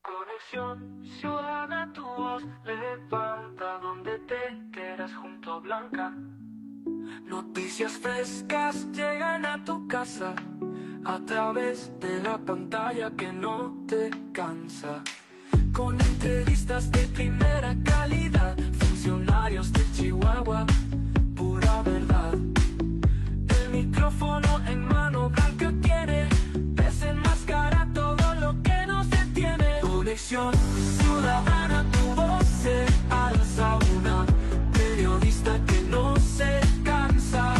Conexión ciudadana, tu voz levanta donde te quedas junto a Blanca. Noticias frescas llegan a tu casa a través de la pantalla que no te cansa. Con entrevistas de primera calidad, funcionarios de Chihuahua, pura verdad. El micrófono en mano blanca tiene, desenmascara todo lo que nos detiene. Conexión ciudadana, tu voz se alza, una periodista que no se cansa.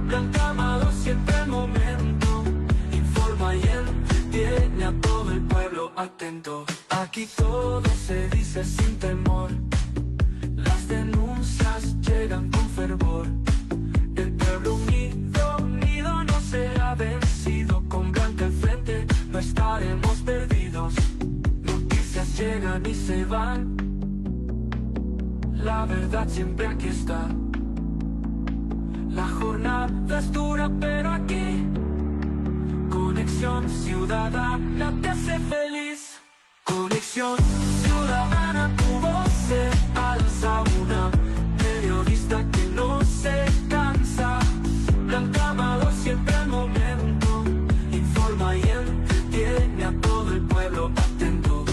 Blanca Amado siempre el momento, informa y entretiene a todo el pueblo atento. Aquí todo se dice sin temor, las denuncias llegan con fervor. El pueblo unido, unido no será vencido. Con Blanca al frente no estaremos perdidos. Noticias llegan y se van, la verdad siempre aquí está. La jornada es dura pero aquí Conexión Ciudadana te hace feliz. Conexión Ciudadana, tu voz se alza, una periodista que no se cansa. Blanca Amado siempre al momento, informa y entretiene a todo el pueblo atento.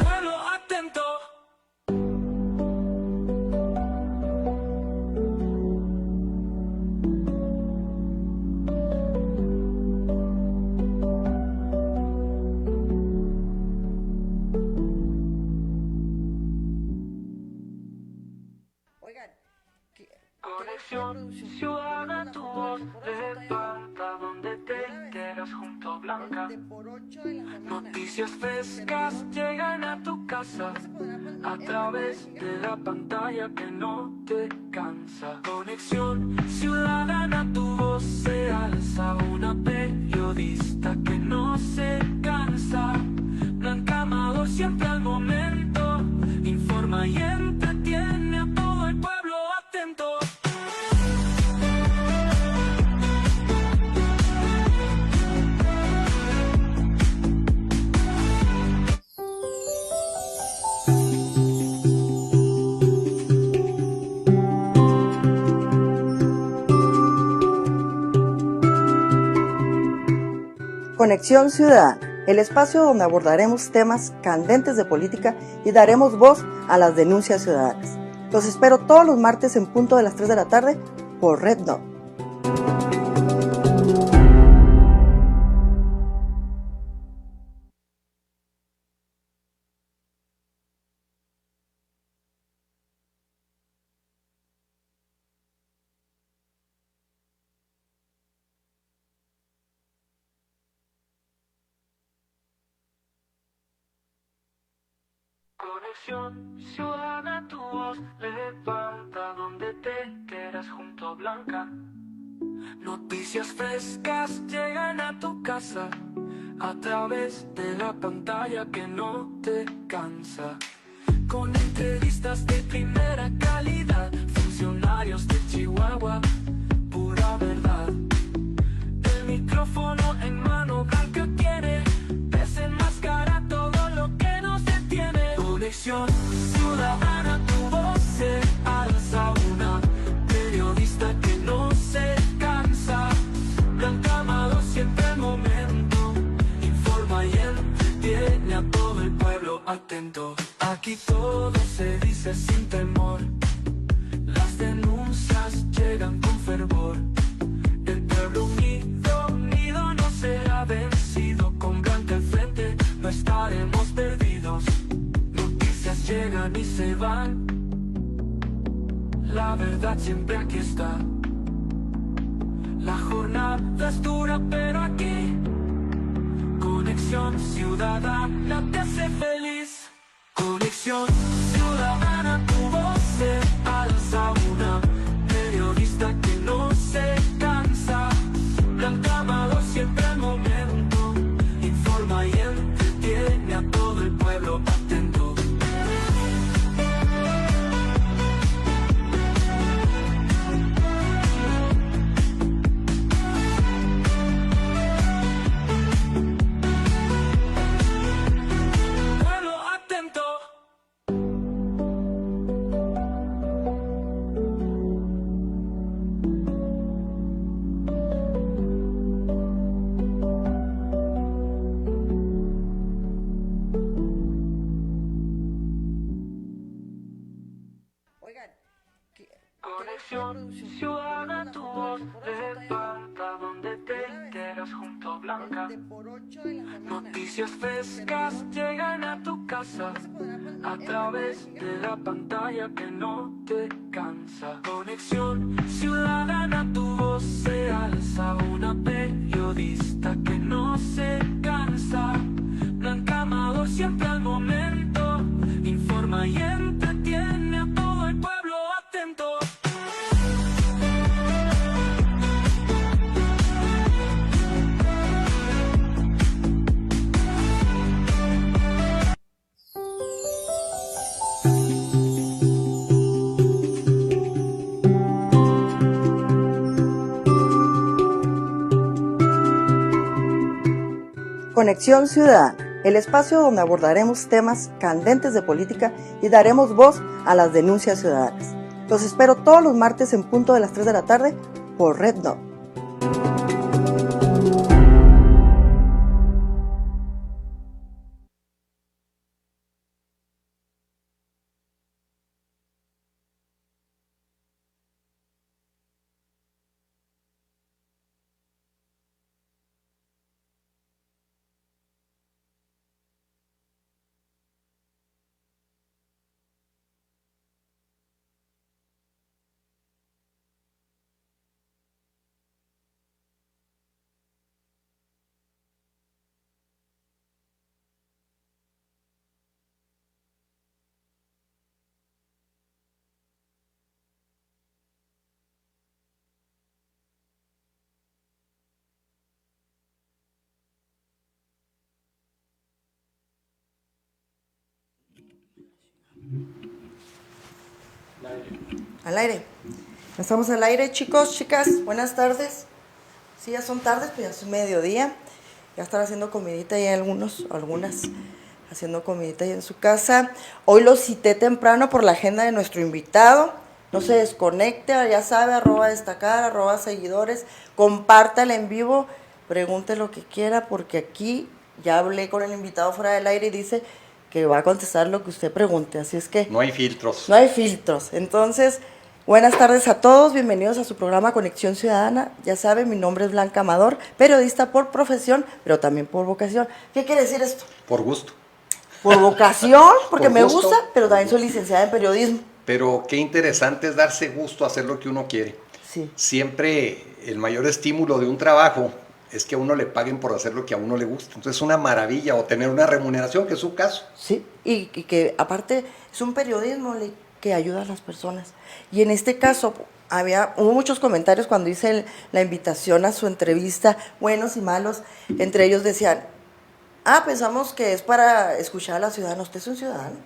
Pueblo atento. Oigan, Conexión Ciudadana, tu voz levanta donde te quedas junto a Blanca. de por 8 de la semana. Noticias frescas llegan a tu casa a través de la pantalla que no te cansa. Conexión Ciudadana, tu voz se alza, una periodista que no se cansa. Blanca Amado siempre al momento, informa y entretiene a todo el pueblo atento. Conexión Ciudadana, el espacio donde abordaremos temas candentes de política y daremos voz a las denuncias ciudadanas. Los espero todos los martes en punto de las 3 de la tarde por Red Dot. Conexión Ciudadana, tu voz levanta donde te quedas junto a Blanca. Noticias frescas llegan a tu casa a través de la pantalla que no te cansa. Con entrevistas de primera calidad, funcionarios de Chihuahua, pura verdad. El micrófono en mano blanca tiene, desenmascara todo lo que nos detiene. Conexión Ciudadana, tu voz se alza, una periodista que no se cansa. Blanca Amado siempre el momento, informa y entretiene a todo el pueblo atento. Aquí todo se dice sin temor, las denuncias llegan con fervor. El pueblo unido, unido no será vencido. Con Blanca al frente no estaremos perdidos. Noticias llegan y se van, la verdad siempre aquí está. La jornada es dura pero aquí Conexión Ciudadana te hace feliz. Conexión Ciudadana, tu voz se alza, una periodista que no se cansa. Blanca Amado siempre al momento, informa y entretiene a todo el pueblo atento. Blanca. Noticias frescas llegan a tu casa a través de la pantalla que no te cansa. Conexión ciudadana, tu voz se alza. Una periodista que no se cansa. Blanca Amador siempre al momento. Informa y entretiene a todo el pueblo atento. Conexión Ciudadana, el espacio donde abordaremos temas candentes de política y daremos voz a las denuncias ciudadanas. Los espero todos los martes en punto de las 3 de la tarde por Red Dot. Al aire. Estamos al aire, chicos, chicas. Buenas tardes. Sí, ya son tardes, pero ya es mediodía. Ya están haciendo comidita y algunas haciendo comidita ahí en su casa. Hoy los cité temprano por la agenda de nuestro invitado. No se desconecte, ya sabe, @destacar, @seguidores. Compártala en vivo, pregunte lo que quiera, porque aquí ya hablé con el invitado fuera del aire y dice que va a contestar lo que usted pregunte. Así es que no hay filtros. No hay filtros. Entonces, buenas tardes a todos, bienvenidos a su programa Conexión Ciudadana. Ya saben, mi nombre es Blanca Amador, periodista por profesión, pero también por vocación. ¿Qué quiere decir esto? Por gusto. Por vocación, porque Por me gusto, gusta, pero también soy licenciada en periodismo. Pero qué interesante es darse gusto a hacer lo que uno quiere. Sí. Siempre el mayor estímulo de un trabajo es que a uno le paguen por hacer lo que a uno le gusta. Entonces es una maravilla obtener una remuneración, que es su caso. Sí, y que aparte es un periodismo que ayuda a las personas. Y en este caso hubo muchos comentarios cuando hice la invitación a su entrevista, buenos y malos. Entre ellos decían, pensamos que es para escuchar a la ciudadana. ¿Usted es un ciudadano?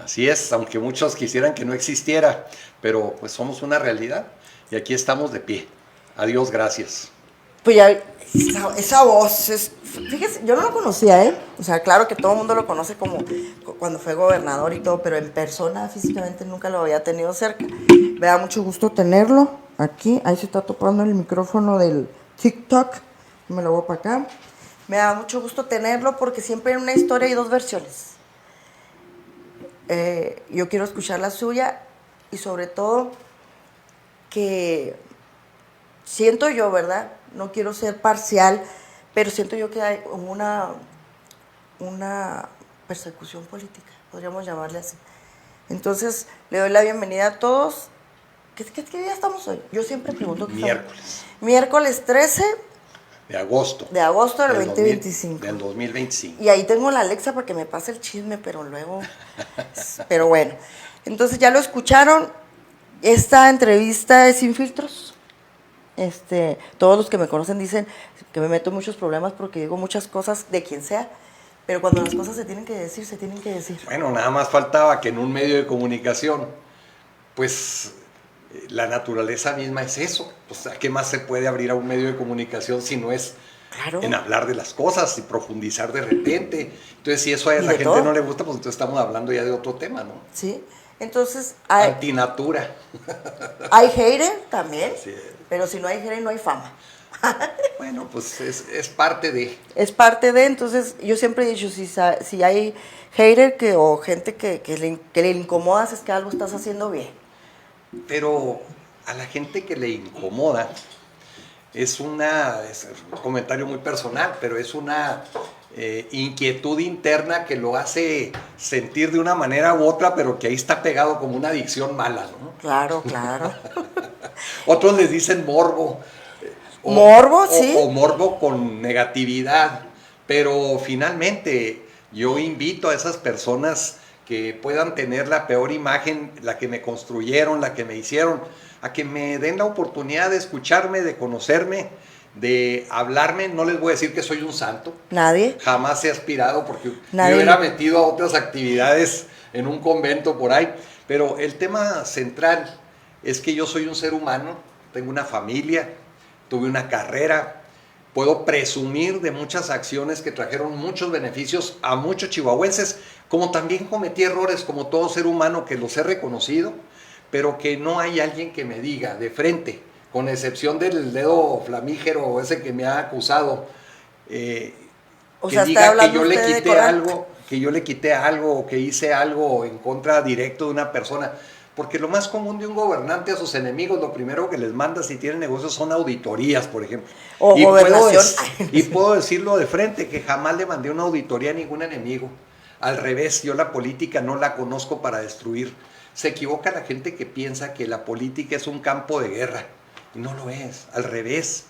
Así es, aunque muchos quisieran que no existiera, pero pues somos una realidad y aquí estamos de pie. Adiós, gracias. Pues ya, esa voz, fíjese, yo no lo conocía, o sea, claro que todo el mundo lo conoce como cuando fue gobernador y todo, pero en persona, físicamente, nunca lo había tenido cerca. Me da mucho gusto tenerlo aquí, ahí se está topando el micrófono del TikTok, me lo voy para acá. Me da mucho gusto tenerlo porque siempre en una historia hay dos versiones. Yo quiero escuchar la suya y sobre todo que siento yo, ¿verdad? No quiero ser parcial, pero siento yo que hay una persecución política, podríamos llamarle así. Entonces, le doy la bienvenida a todos. ¿Qué día estamos hoy? Yo siempre pregunto qué Miércoles. Miércoles 13 de agosto. De agosto del 2025. Del 2025. Y ahí tengo la Alexa para que me pase el chisme, pero luego... pero bueno, entonces ya lo escucharon. Esta entrevista es sin filtros. Todos los que me conocen dicen que me meto en muchos problemas porque digo muchas cosas de quien sea, pero cuando las cosas se tienen que decir, se tienen que decir. Bueno, nada más faltaba que en un medio de comunicación, pues la naturaleza misma es eso. O sea, ¿qué más se puede abrir a un medio de comunicación si no es en hablar de las cosas y profundizar de repente? Entonces, si eso a la gente no le gusta, pues entonces estamos hablando ya de otro tema, ¿no? Sí, entonces... Antinatura. Hay hater también, sí. Pero si no hay hater no hay fama. Bueno, pues es parte de... Es parte de, entonces yo siempre he dicho, si hay hater o gente que le incomodas, es que algo estás haciendo bien. Pero a la gente que le incomoda, es un comentario muy personal, pero es una inquietud interna que lo hace sentir de una manera u otra, pero que ahí está pegado como una adicción mala, ¿no? Claro, claro. Otros les dicen morbo. Morbo, sí. O morbo con negatividad, pero finalmente yo invito a esas personas que puedan tener la peor imagen, la que me construyeron, la que me hicieron, a que me den la oportunidad de escucharme, de conocerme, de hablarme. No les voy a decir que soy un santo. Nadie. Jamás he aspirado, porque Nadie. me hubiera metido a otras actividades en un convento por ahí. Pero el tema central es que yo soy un ser humano, tengo una familia, tuve una carrera, puedo presumir de muchas acciones que trajeron muchos beneficios a muchos chihuahuenses, como también cometí errores como todo ser humano que los he reconocido, pero que no hay alguien que me diga de frente, con excepción del dedo flamígero ese que me ha acusado, O que sea, diga que yo le usted de quité coraje. algo, que yo le quité algo o que hice algo en contra directo de una persona. Porque lo más común de un gobernante a sus enemigos, lo primero que les manda si tienen negocios son auditorías, por ejemplo. O gobernación. Y puedo decirlo de frente, que jamás le mandé una auditoría a ningún enemigo. Al revés, yo la política no la conozco para destruir. Se equivoca la gente que piensa que la política es un campo de guerra. Y no lo es, al revés.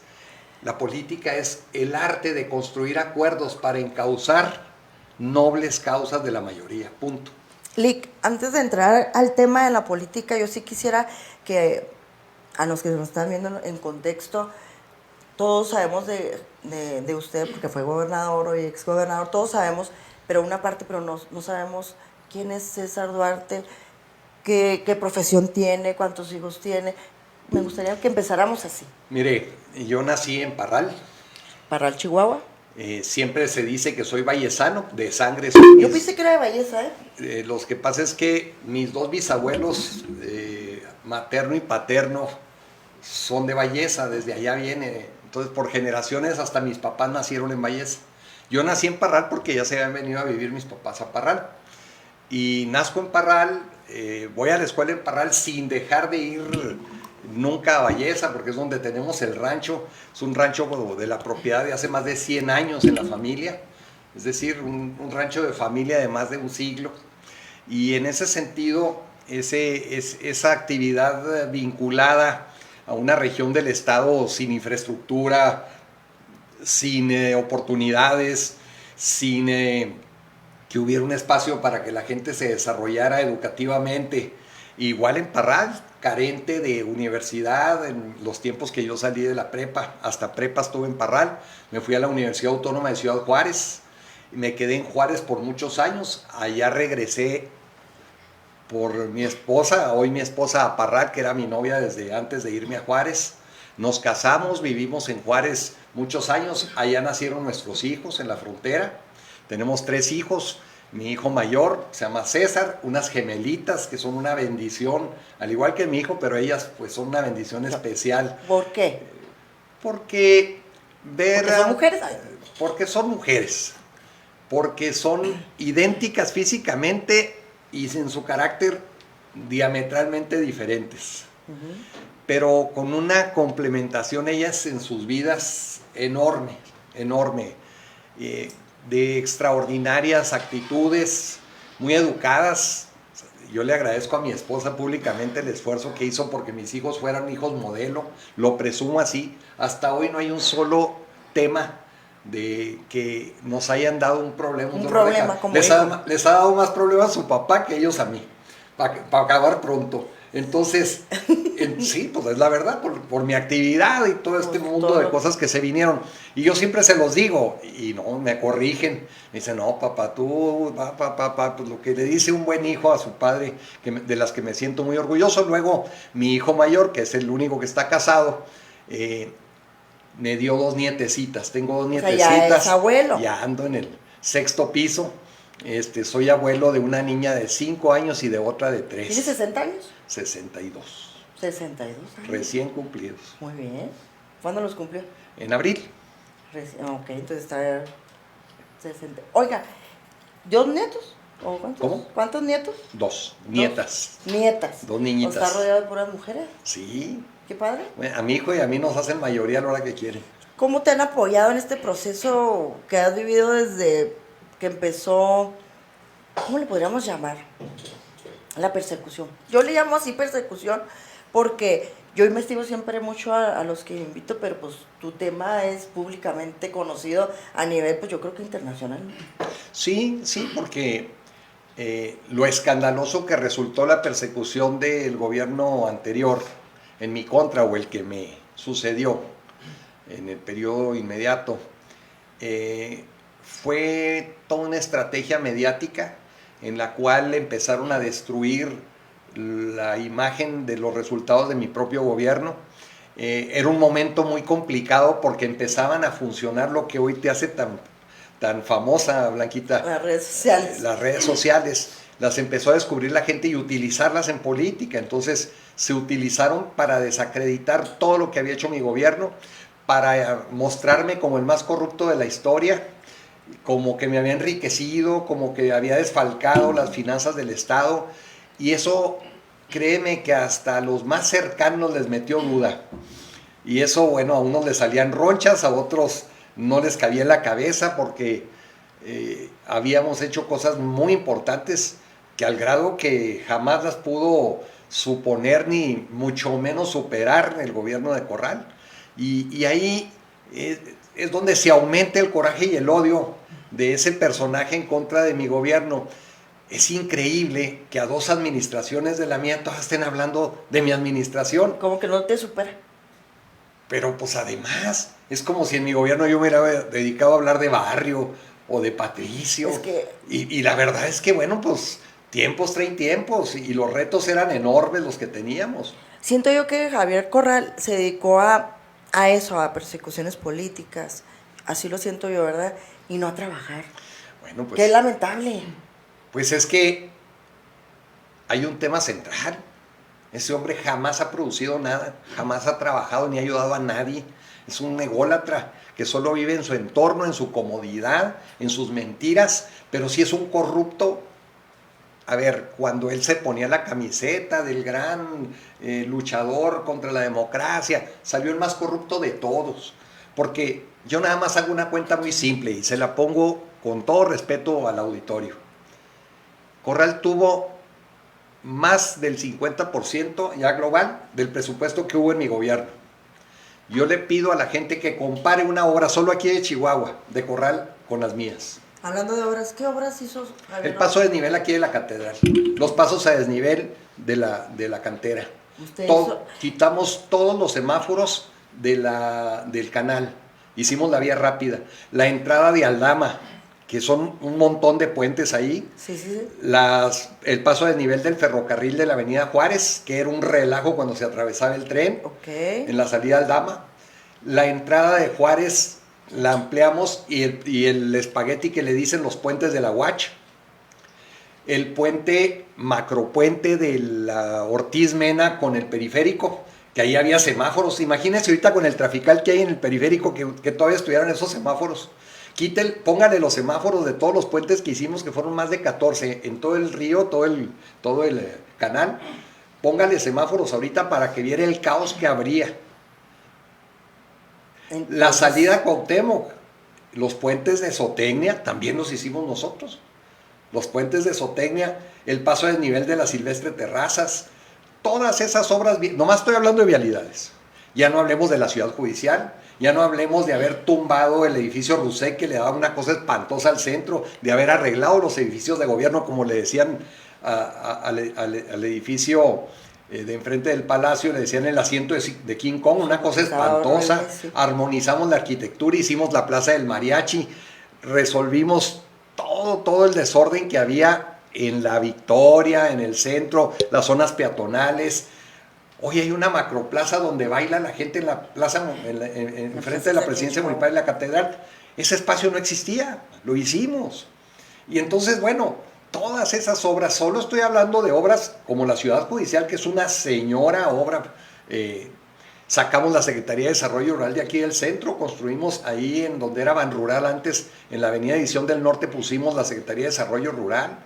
La política es el arte de construir acuerdos para encauzar nobles causas de la mayoría, punto. Lic, antes de entrar al tema de la política, yo sí quisiera que a los que nos están viendo en contexto, todos sabemos de usted, porque fue gobernador y exgobernador, todos sabemos, pero una parte, pero no sabemos quién es César Duarte, qué profesión tiene, cuántos hijos tiene. Me gustaría que empezáramos así. Mire, yo nací en Parral. Parral, Chihuahua. Siempre se dice que soy vallesano, de sangre. Yo pensé que era de Belleza, ¿eh? Lo que pasa es que mis dos bisabuelos, materno y paterno, son de Valleza, desde allá viene. Entonces, por generaciones, hasta mis papás nacieron en Valleza. Yo nací en Parral porque ya se habían venido a vivir mis papás a Parral. Y nazco en Parral, voy a la escuela en Parral sin dejar de ir nunca a Valleza, porque es donde tenemos el rancho. Es un rancho de la propiedad de hace más de 100 años en la familia, es decir, un rancho de familia de más de un siglo. Y en ese sentido, esa actividad vinculada a una región del estado sin infraestructura, sin oportunidades, sin que hubiera un espacio para que la gente se desarrollara educativamente. Igual en Parral, carente de universidad, en los tiempos que yo salí de la prepa, hasta prepa estuve en Parral, me fui a la Universidad Autónoma de Ciudad Juárez, me quedé en Juárez por muchos años, allá regresé por mi esposa, hoy mi esposa a Parral, que era mi novia desde antes de irme a Juárez. Nos casamos, vivimos en Juárez muchos años, allá nacieron nuestros hijos en la frontera, tenemos 3 hijos. Mi hijo mayor se llama César, unas gemelitas que son una bendición, al igual que mi hijo, pero ellas pues son una bendición especial. ¿Por qué? Porque son mujeres. Porque son mujeres, porque son idénticas físicamente y en su carácter diametralmente diferentes. Pero con una complementación ellas en sus vidas enorme, enorme. De extraordinarias actitudes, muy educadas. Yo le agradezco a mi esposa públicamente el esfuerzo que hizo porque mis hijos fueran hijos modelo, lo presumo así. Hasta hoy no hay un solo tema de que nos hayan dado un problema. Un problema como les ha dado más problemas a su papá que ellos a mí, para acabar pronto. Entonces, sí, pues es la verdad, por mi actividad y todo este mundo de cosas que se vinieron. Y yo siempre se los digo, y no, me corrigen. Me dicen, no, papá, pues lo que le dice un buen hijo a su padre, de las que me siento muy orgulloso. Luego, mi hijo mayor, que es el único que está casado, me dio 2 nietecitas. Tengo 2 nietecitas. O sea, ya es abuelo. Ya ando en el 6º piso. Soy abuelo de una niña de 5 años y de otra de 3. ¿Tiene 60 años? 62. 62 años. Recién cumplidos. Muy bien. ¿Cuándo los cumplió? En abril. Ok, entonces está 60. Oiga, ¿2 nietos? ¿O cuántos? ¿Cómo? ¿Cuántos nietos? 2 nietas. Nietas. 2 niñitas. ¿O está rodeado de puras mujeres? Sí. Qué padre. Bueno, a mi hijo y a mí nos hacen mayoría a la hora que quieren. ¿Cómo te han apoyado en este proceso que has vivido desde que empezó, ¿cómo le podríamos llamar? La persecución. Yo le llamo así persecución porque yo investigo siempre mucho a los que invito, pero pues tu tema es públicamente conocido a nivel, pues yo creo que internacional. Sí, porque lo escandaloso que resultó la persecución del gobierno anterior en mi contra, o el que me sucedió en el periodo inmediato, fue toda una estrategia mediática en la cual empezaron a destruir la imagen de los resultados de mi propio gobierno. Era un momento muy complicado porque empezaban a funcionar lo que hoy te hace tan famosa, Blanquita. Las redes sociales. Las redes sociales. Las empezó a descubrir la gente y utilizarlas en política. Entonces se utilizaron para desacreditar todo lo que había hecho mi gobierno, para mostrarme como el más corrupto de la historia, como que me había enriquecido, como que había desfalcado las finanzas del Estado. Y eso, créeme que hasta a los más cercanos les metió duda. Y eso, bueno, a unos les salían ronchas, a otros no les cabía en la cabeza porque habíamos hecho cosas muy importantes que al grado que jamás las pudo suponer ni mucho menos superar el gobierno de Corral. Y ahí es donde se aumenta el coraje y el odio de ese personaje en contra de mi gobierno. Es increíble que a 2 administraciones de la mía todas estén hablando de mi administración. Como que no te supera. Pero pues además, es como si en mi gobierno yo me hubiera dedicado a hablar de barrio o de Patricio. Es que... y la verdad es que, bueno, pues tiempos traen tiempos y los retos eran enormes los que teníamos. Siento yo que Javier Corral se dedicó a eso, a persecuciones políticas. Así lo siento yo, ¿verdad? Y no a trabajar. Bueno, pues... Qué lamentable. Pues es que hay un tema central. Ese hombre jamás ha producido nada, jamás ha trabajado ni ha ayudado a nadie. Es un ególatra que solo vive en su entorno, en su comodidad, en sus mentiras, pero sí es un corrupto. A ver, cuando él se ponía la camiseta del gran luchador contra la democracia, salió el más corrupto de todos. Porque yo nada más hago una cuenta muy simple y se la pongo con todo respeto al auditorio. Corral tuvo más del 50% ya global del presupuesto que hubo en mi gobierno. Yo le pido a la gente que compare una obra solo aquí de Chihuahua, de Corral, con las mías. Hablando de obras, ¿qué obras hizo Javier? El paso a desnivel aquí de la catedral, los pasos a desnivel de la cantera. Quitamos todos los semáforos del canal, hicimos la vía rápida, la entrada de Aldama, que son un montón de puentes ahí. Sí. El paso a desnivel del ferrocarril de la avenida Juárez, que era un relajo cuando se atravesaba el tren, en la salida al Aldama. La entrada de Juárez la ampliamos y el espagueti que le dicen los puentes de la Huach. El puente, macropuente de la Ortiz Mena con el periférico, que ahí había semáforos. Imagínense ahorita con el trafical que hay en el periférico que todavía estuvieran esos semáforos. Póngale los semáforos de todos los puentes que hicimos, que fueron más de 14 en todo el río, todo el canal. Póngale semáforos ahorita para que viera el caos que habría. Entonces, la salida a Cuauhtémoc, los puentes de Zootecnia, también los hicimos nosotros. Los puentes de Zootecnia, el paso a desnivel de la Silvestre Terrazas, todas esas obras, nomás estoy hablando de vialidades. Ya no hablemos de la ciudad judicial, ya no hablemos de haber tumbado el edificio Rousseff, que le daba una cosa espantosa al centro, de haber arreglado los edificios de gobierno, como le decían al edificio de enfrente del palacio, le decían el asiento de King Kong, una cosa espantosa. Horrible, sí. Armonizamos la arquitectura, hicimos la plaza del mariachi, resolvimos todo el desorden que había en la Victoria, en el centro, las zonas peatonales. Hoy hay una macroplaza donde baila la gente en la plaza, en frente de la presidencia municipal de la catedral. Ese espacio no existía, lo hicimos. Y entonces, bueno, todas esas obras, solo estoy hablando de obras como la Ciudad Judicial, que es una señora obra. Sacamos la Secretaría de Desarrollo Rural de aquí del centro, construimos ahí en donde era Banrural antes, en la avenida División del Norte pusimos la Secretaría de Desarrollo Rural.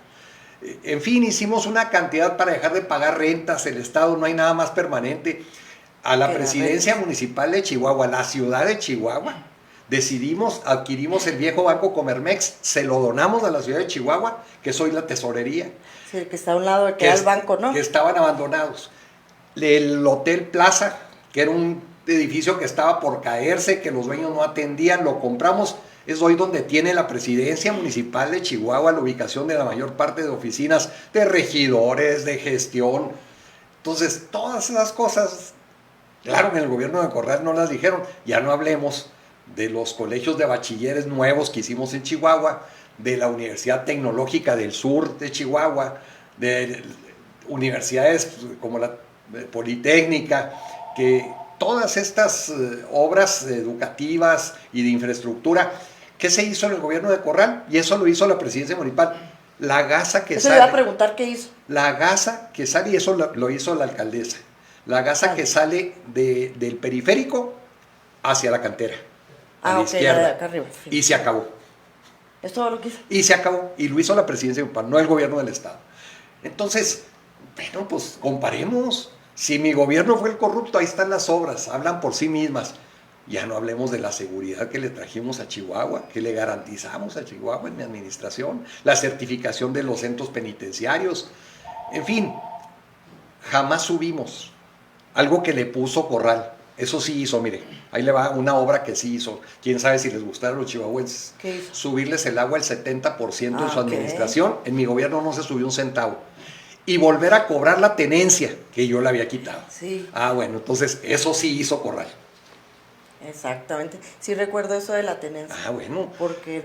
En fin, hicimos una cantidad para dejar de pagar rentas, el Estado no hay nada más permanente. a la presidencia municipal de Chihuahua, la ciudad de Chihuahua, adquirimos el viejo Banco Comermex, se lo donamos a la ciudad de Chihuahua, que es hoy la tesorería. Sí, que está a un lado de que era el banco, ¿no? Que estaban abandonados. El Hotel Plaza, que era un edificio que estaba por caerse, que los dueños no atendían, lo compramos. Es hoy donde tiene la presidencia municipal de Chihuahua la ubicación de la mayor parte de oficinas de regidores, de gestión. Entonces, todas esas cosas, claro que en el gobierno de Corral no las dijeron. Ya no hablemos de los colegios de bachilleres nuevos que hicimos en Chihuahua, de la Universidad Tecnológica del Sur de Chihuahua, de universidades como la Politécnica, que todas estas obras educativas y de infraestructura, ¿qué se hizo en el gobierno de Corral? Y eso lo hizo la presidencia municipal. La gasa que eso sale. Le iba a preguntar qué hizo. La gasa que sale, y eso lo hizo la alcaldesa. La gasa que sale del periférico hacia la cantera. A la izquierda. Acá arriba, sí. Y se acabó. ¿Es todo lo que hizo? Y se acabó. Y lo hizo la presidencia municipal, no el gobierno del estado. Entonces, bueno, pues comparemos. Si mi gobierno fue el corrupto, ahí están las obras, hablan por sí mismas. Ya no hablemos de la seguridad que le trajimos a Chihuahua, que le garantizamos a Chihuahua en mi administración, la certificación de los centros penitenciarios. En fin, jamás subimos algo que le puso Corral. Eso sí hizo, mire, ahí le va una obra que sí hizo. Quién sabe si les gustara a los chihuahuenses. ¿Qué hizo? Subirles el agua al 70% en su administración. En mi gobierno no se subió un centavo. Y volver a cobrar la tenencia que yo le había quitado. Sí. Bueno, entonces eso sí hizo Corral. Exactamente. Sí recuerdo eso de la tenencia. Bueno. Porque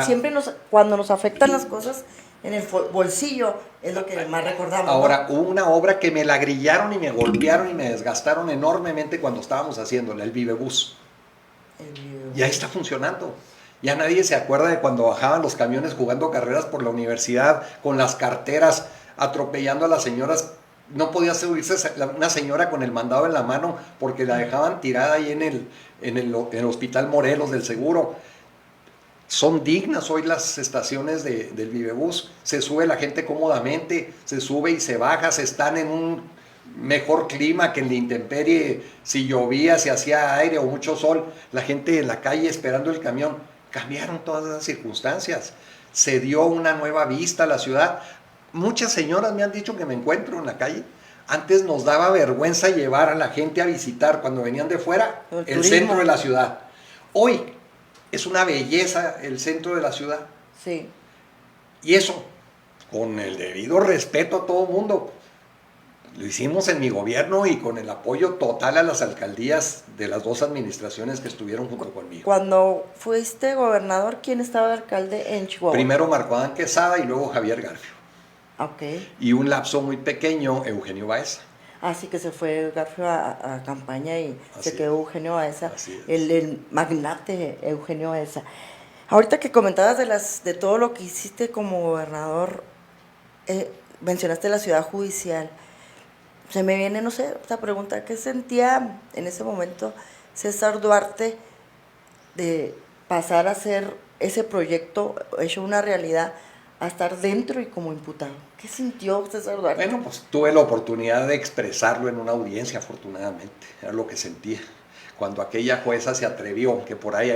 siempre cuando nos afectan las cosas en el bolsillo es lo que más recordamos. Ahora, hubo una obra que me la grillaron y me golpearon y me desgastaron enormemente cuando estábamos haciéndola, el Vivebús. Ya está funcionando. Ya nadie se acuerda de cuando bajaban los camiones jugando carreras por la universidad con las carteras, atropellando a las señoras. No podía subirse una señora con el mandado en la mano porque la dejaban tirada ahí en el Hospital Morelos del Seguro. Son dignas hoy las estaciones del Vivebús. Se sube la gente cómodamente, se sube y se baja, se están en un mejor clima que en la intemperie. Si llovía, si hacía aire o mucho sol, la gente en la calle esperando el camión. Cambiaron todas esas circunstancias. Se dio una nueva vista a la ciudad. Muchas señoras me han dicho que me encuentro en la calle. Antes nos daba vergüenza llevar a la gente a visitar cuando venían de fuera el centro de la ciudad. Hoy es una belleza el centro de la ciudad. Sí. Y eso, con el debido respeto a todo el mundo, lo hicimos en mi gobierno y con el apoyo total a las alcaldías de las dos administraciones que estuvieron junto conmigo. Cuando fuiste gobernador, ¿quién estaba de alcalde en Chihuahua? Primero Marco Adán Quesada y luego Javier Garfio. Okay. Y un lapso muy pequeño, Eugenio Baeza. Así que se fue Garfio a campaña y se quedó Eugenio Baeza, el magnate Eugenio Baeza. Ahorita que comentabas de todo lo que hiciste como gobernador, mencionaste la ciudad judicial. Se me viene, no sé, esta pregunta, ¿qué sentía en ese momento César Duarte de pasar a ser ese proyecto hecho una realidad a estar dentro y como imputado? ¿Qué sintió César Duarte? Bueno, pues tuve la oportunidad de expresarlo en una audiencia, afortunadamente. Era lo que sentía. Cuando aquella jueza se atrevió, que por ahí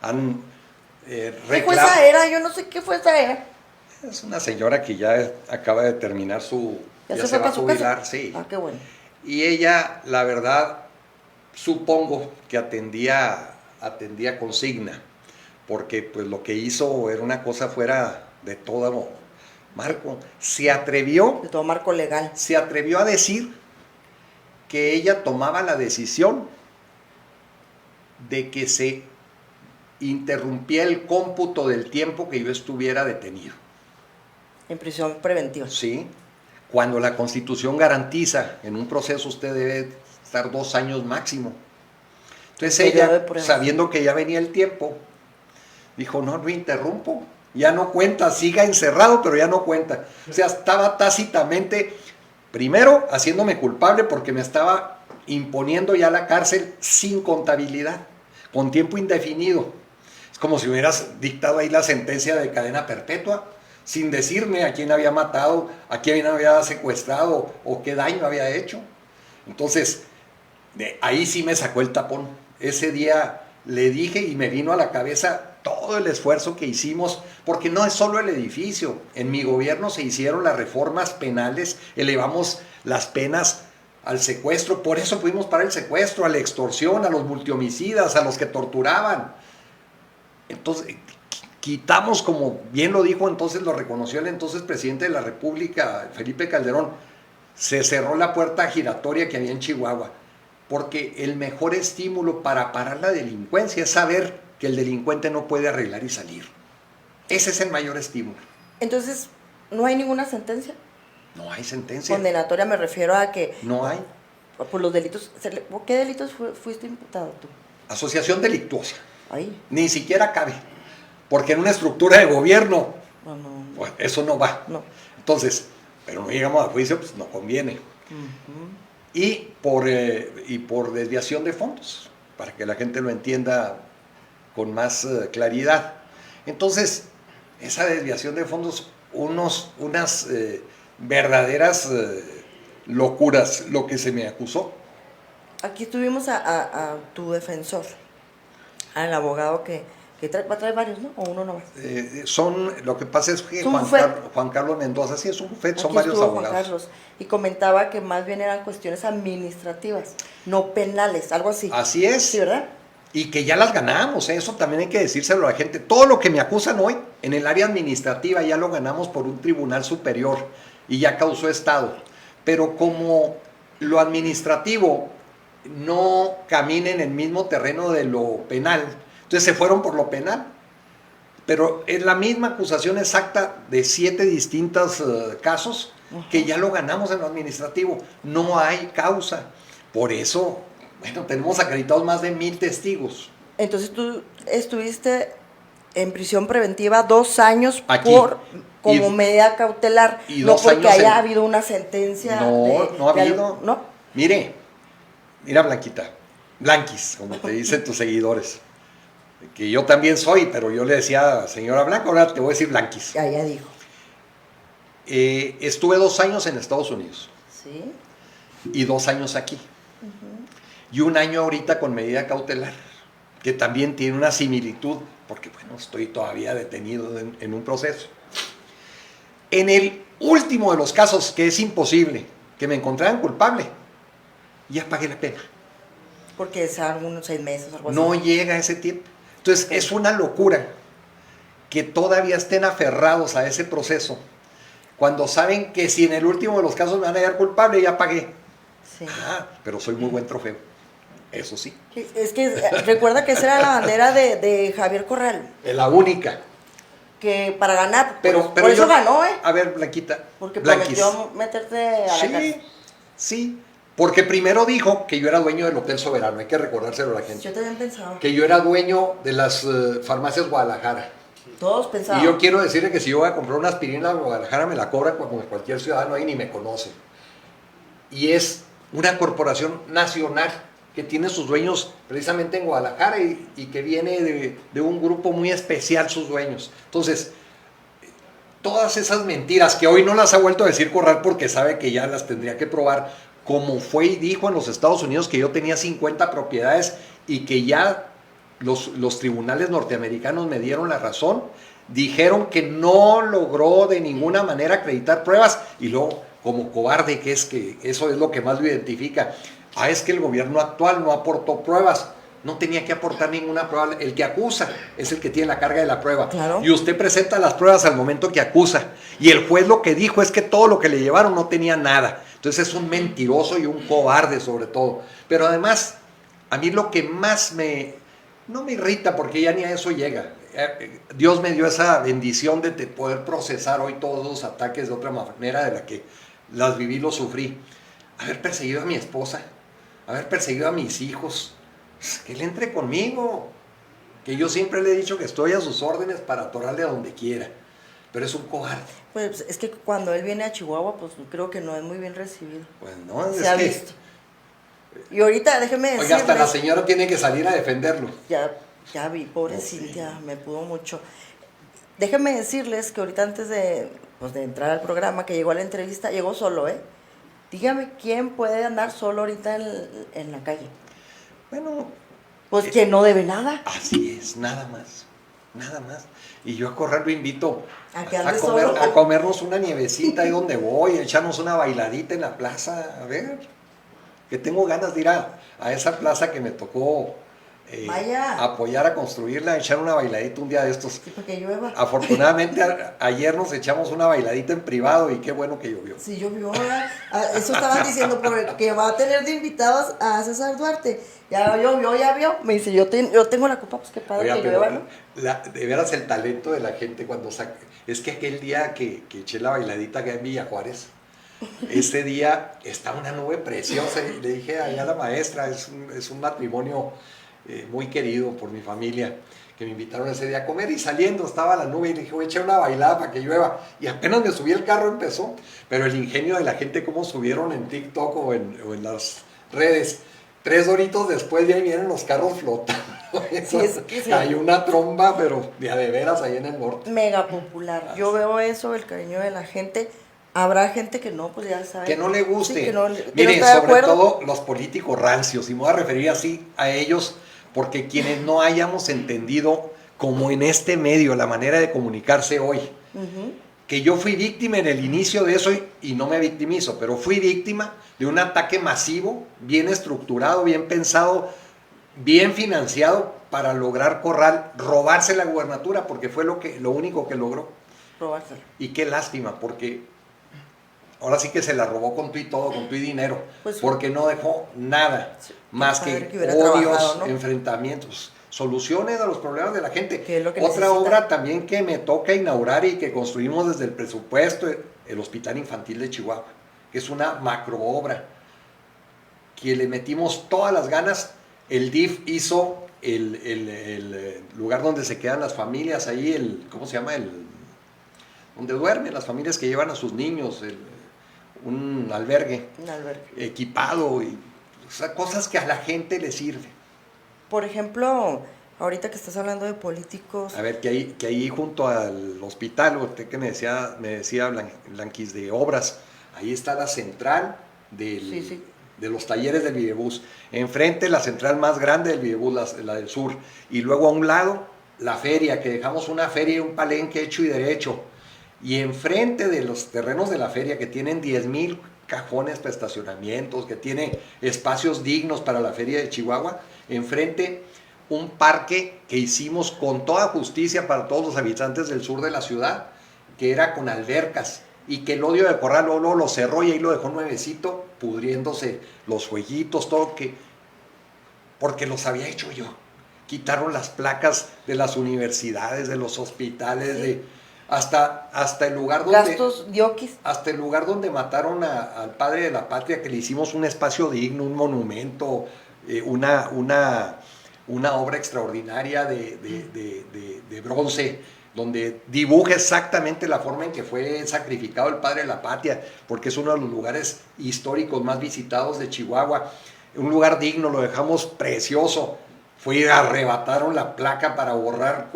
han reclamado... ¿Qué jueza era? Yo no sé qué jueza era. Es una señora que ya acaba de terminar ¿Ya se va a jubilar, casa? sí. Qué bueno. Y ella, la verdad, supongo que atendía consigna, porque pues lo que hizo era una cosa fuera de todo marco. De todo marco legal. Se atrevió a decir que ella tomaba la decisión de que se interrumpía el cómputo del tiempo que yo estuviera detenido. En prisión preventiva. Sí. Cuando la Constitución garantiza, en un proceso usted debe estar 2 años máximo. Entonces ella, sabiendo que ya venía el tiempo, dijo, no interrumpo, ya no cuenta, siga encerrado, pero ya no cuenta. O sea, estaba tácitamente, primero, haciéndome culpable porque me estaba imponiendo ya la cárcel sin contabilidad, con tiempo indefinido. Es como si hubieras dictado ahí la sentencia de cadena perpetua, sin decirme a quién había matado, a quién había secuestrado o qué daño había hecho. Entonces, Ahí sí me sacó el tapón. Ese día le dije y me vino a la cabeza todo el esfuerzo que hicimos, porque no es solo el edificio. En mi gobierno se hicieron las reformas penales, elevamos las penas al secuestro, por eso pudimos parar el secuestro, a la extorsión, a los multihomicidas, a los que torturaban. Entonces, quitamos, como bien lo dijo entonces, lo reconoció el entonces presidente de la República, Felipe Calderón, se cerró la puerta giratoria que había en Chihuahua, porque el mejor estímulo para parar la delincuencia es saber que el delincuente no puede arreglar y salir. Ese es el mayor estímulo. Entonces, ¿no hay ninguna sentencia? No hay sentencia. Condenatoria me refiero a que... No hay. Por los delitos... ¿Por qué delitos fuiste imputado tú? Asociación delictuosa. Ahí. Ni siquiera cabe. Porque en una estructura de gobierno, No. pues, eso no va. No. Entonces, pero no llegamos a juicio, pues no conviene. Y por desviación de fondos, para que la gente lo entienda con más claridad. Entonces, esa desviación de fondos, unas verdaderas locuras, lo que se me acusó. Aquí tuvimos a tu defensor, al abogado que va a traer varios, ¿no? ¿O uno nomás? Lo que pasa es que Es un Juan Carlos Mendoza, sí, es un bufete, son Aquí varios estuvo Juan abogados. Carlos, y comentaba que más bien eran cuestiones administrativas, no penales, algo así. Así es. Sí, ¿verdad? Y que ya las ganamos, eso también hay que decírselo a la gente. Todo lo que me acusan hoy en el área administrativa ya lo ganamos por un tribunal superior y ya causó estado. Pero como lo administrativo no camina en el mismo terreno de lo penal, entonces se fueron por lo penal. Pero es la misma acusación exacta de 7 distintos casos que ya lo ganamos en lo administrativo. No hay causa. Por eso, bueno, tenemos acreditados más de 1000 testigos. Entonces tú estuviste en prisión preventiva 2 años Aquí. como medida cautelar, y no 2 porque años haya habido una sentencia. No ha habido. ¿No? Mira Blanquita, Blanquis, como te dicen tus seguidores, que yo también soy, pero yo le decía señora Blanca, ahora te voy a decir Blanquis. Ya dijo. Estuve 2 años en Estados Unidos. Sí. Y 2 años aquí. Y 1 año ahorita con medida cautelar, que también tiene una similitud, porque bueno, estoy todavía detenido en un proceso. En el último de los casos, que es imposible que me encontraran culpable, ya pagué la pena. Porque sean unos 6 meses o algo así. No llega ese tiempo. Entonces es una locura que todavía estén aferrados a ese proceso, cuando saben que si en el último de los casos me van a hallar culpable, ya pagué. Sí. Pero soy muy buen trofeo. Eso sí. Es que recuerda que esa era la bandera de Javier Corral, Es la única. que para ganar, Pero por eso ganó, ¿eh? A ver, Blanquita. Porque Blanquis. prometió meterte a la cárcel. Sí. Porque primero dijo que yo era dueño del Hotel Soberano. Hay que recordárselo a la gente. Yo también pensaba. Que yo era dueño de las farmacias Guadalajara. Todos pensaban. Y yo quiero decirle que si yo voy a comprar una aspirina en Guadalajara, me la cobra como cualquier ciudadano ahí, ni me conoce. Y es una corporación nacional que tiene sus dueños precisamente en Guadalajara y que viene de un grupo muy especial, sus dueños. Entonces, todas esas mentiras que hoy no las ha vuelto a decir Corral porque sabe que ya las tendría que probar, como fue y dijo en los Estados Unidos que yo tenía 50 propiedades y que ya los tribunales norteamericanos me dieron la razón, dijeron que no logró de ninguna manera acreditar pruebas y luego, como cobarde que eso es lo que más lo identifica, es que el gobierno actual no aportó pruebas. No tenía que aportar ninguna prueba. El que acusa es el que tiene la carga de la prueba. Claro. Y usted presenta las pruebas al momento que acusa. Y el juez lo que dijo es que todo lo que le llevaron no tenía nada. Entonces es un mentiroso y un cobarde sobre todo. Pero además, a mí lo que más no me irrita, porque ya ni a eso llega. Dios me dio esa bendición de poder procesar hoy todos los ataques de otra manera de la que las viví, los sufrí. Haber perseguido a mi esposa, haber perseguido a mis hijos, que él entre conmigo, que yo siempre le he dicho que estoy a sus órdenes para atorarle a donde quiera, pero es un cobarde. Pues es que cuando él viene a Chihuahua, pues creo que no es muy bien recibido. Pues no, Se ha visto. Y ahorita déjeme decirles... Oiga, hasta la señora tiene que salir a defenderlo. Ya vi, pobre Cintia, me pudo mucho. Déjenme decirles que ahorita antes de entrar al programa, que llegó a la entrevista, llegó solo, Dígame, ¿quién puede andar solo ahorita en la calle? Bueno, Pues que no debe nada. así es, nada más, nada más. Y yo a correr lo invito A que ande solo. a comernos una nievecita ahí donde voy, a echarnos una bailadita en la plaza, a ver, que tengo ganas de ir a esa plaza que me tocó Vaya. apoyar a construirla, echar una bailadita un día de estos. Sí, para que llueva. Afortunadamente ayer nos echamos una bailadita en privado y qué bueno que llovió. Sí, llovió, ¿verdad? Eso estaban diciendo que va a tener de invitados a César Duarte. Ya llovió, ya vio. Me dice, yo tengo la copa, pues qué padre Oiga, que pero llueva, ¿no? de veras el talento de la gente cuando saca. Es que aquel día que eché la bailadita acá en Villa Juárez, ese día está una nube preciosa y le dije allá a la maestra, es un matrimonio muy querido por mi familia, que me invitaron ese día a comer y saliendo estaba la nube y le dije, voy a echar una bailada para que llueva. Y apenas me subí el carro empezó, pero el ingenio de la gente, cómo subieron en TikTok o en las redes. 3 horitos después ya vienen los carros flotando. Sí, es que sí. Hay una tromba, pero de veras ahí en el norte. Mega popular. Yo veo eso, el cariño de la gente. Habrá gente que no, pues ya sabe. Que no le guste. Sí, que no Miren, está de sobre acuerdo. todo los políticos rancios, y me voy a referir así a ellos, porque quienes no hayamos entendido, como en este medio, la manera de comunicarse hoy, que yo fui víctima en el inicio de eso y no me victimizo, pero fui víctima de un ataque masivo, bien estructurado, bien pensado, bien financiado para lograr Corral, robarse la gubernatura, porque fue lo único que logró. Robárselo. Y qué lástima, porque ahora sí que se la robó con tu y todo, con tu y dinero, Pues, porque no dejó nada sí, más padre que que hubiera odios, trabajado, ¿no? enfrentamientos, soluciones a los problemas de la gente. Que es lo que Otra necesita. obra también que me toca inaugurar y que construimos desde el presupuesto, el Hospital Infantil de Chihuahua, que es una macro obra, que le metimos todas las ganas. El DIF hizo el lugar donde se quedan las familias, ahí ¿cómo se llama? Donde duermen las familias que llevan a sus niños, un albergue Un albergue. equipado, y o sea, cosas que a la gente le sirve. Por ejemplo, ahorita que estás hablando de políticos. A ver, que ahí junto al hospital, usted que me decía Blanquis, de obras, ahí está la central Sí. de los talleres del Vivebús. Enfrente la central más grande del Vivebús, la del sur. Y luego a un lado la feria, que dejamos una feria y un palenque hecho y derecho. Y enfrente de los terrenos de la feria, que tienen 10,000 cajones para estacionamientos, que tiene espacios dignos para la feria de Chihuahua, enfrente un parque que hicimos con toda justicia para todos los habitantes del sur de la ciudad, que era con albercas, y que el odio de Corral luego lo cerró y ahí lo dejó nuevecito, pudriéndose los jueguitos, todo, porque los había hecho yo. Quitaron las placas de las universidades, de los hospitales, Sí. Hasta el lugar donde... Gastos dioquis. Hasta el lugar donde mataron al padre de la patria, que le hicimos un espacio digno, un monumento, una obra extraordinaria de bronce, donde dibuja exactamente la forma en que fue sacrificado el padre de la patria, porque es uno de los lugares históricos más visitados de Chihuahua. Un lugar digno, lo dejamos precioso. Arrebataron la placa para borrar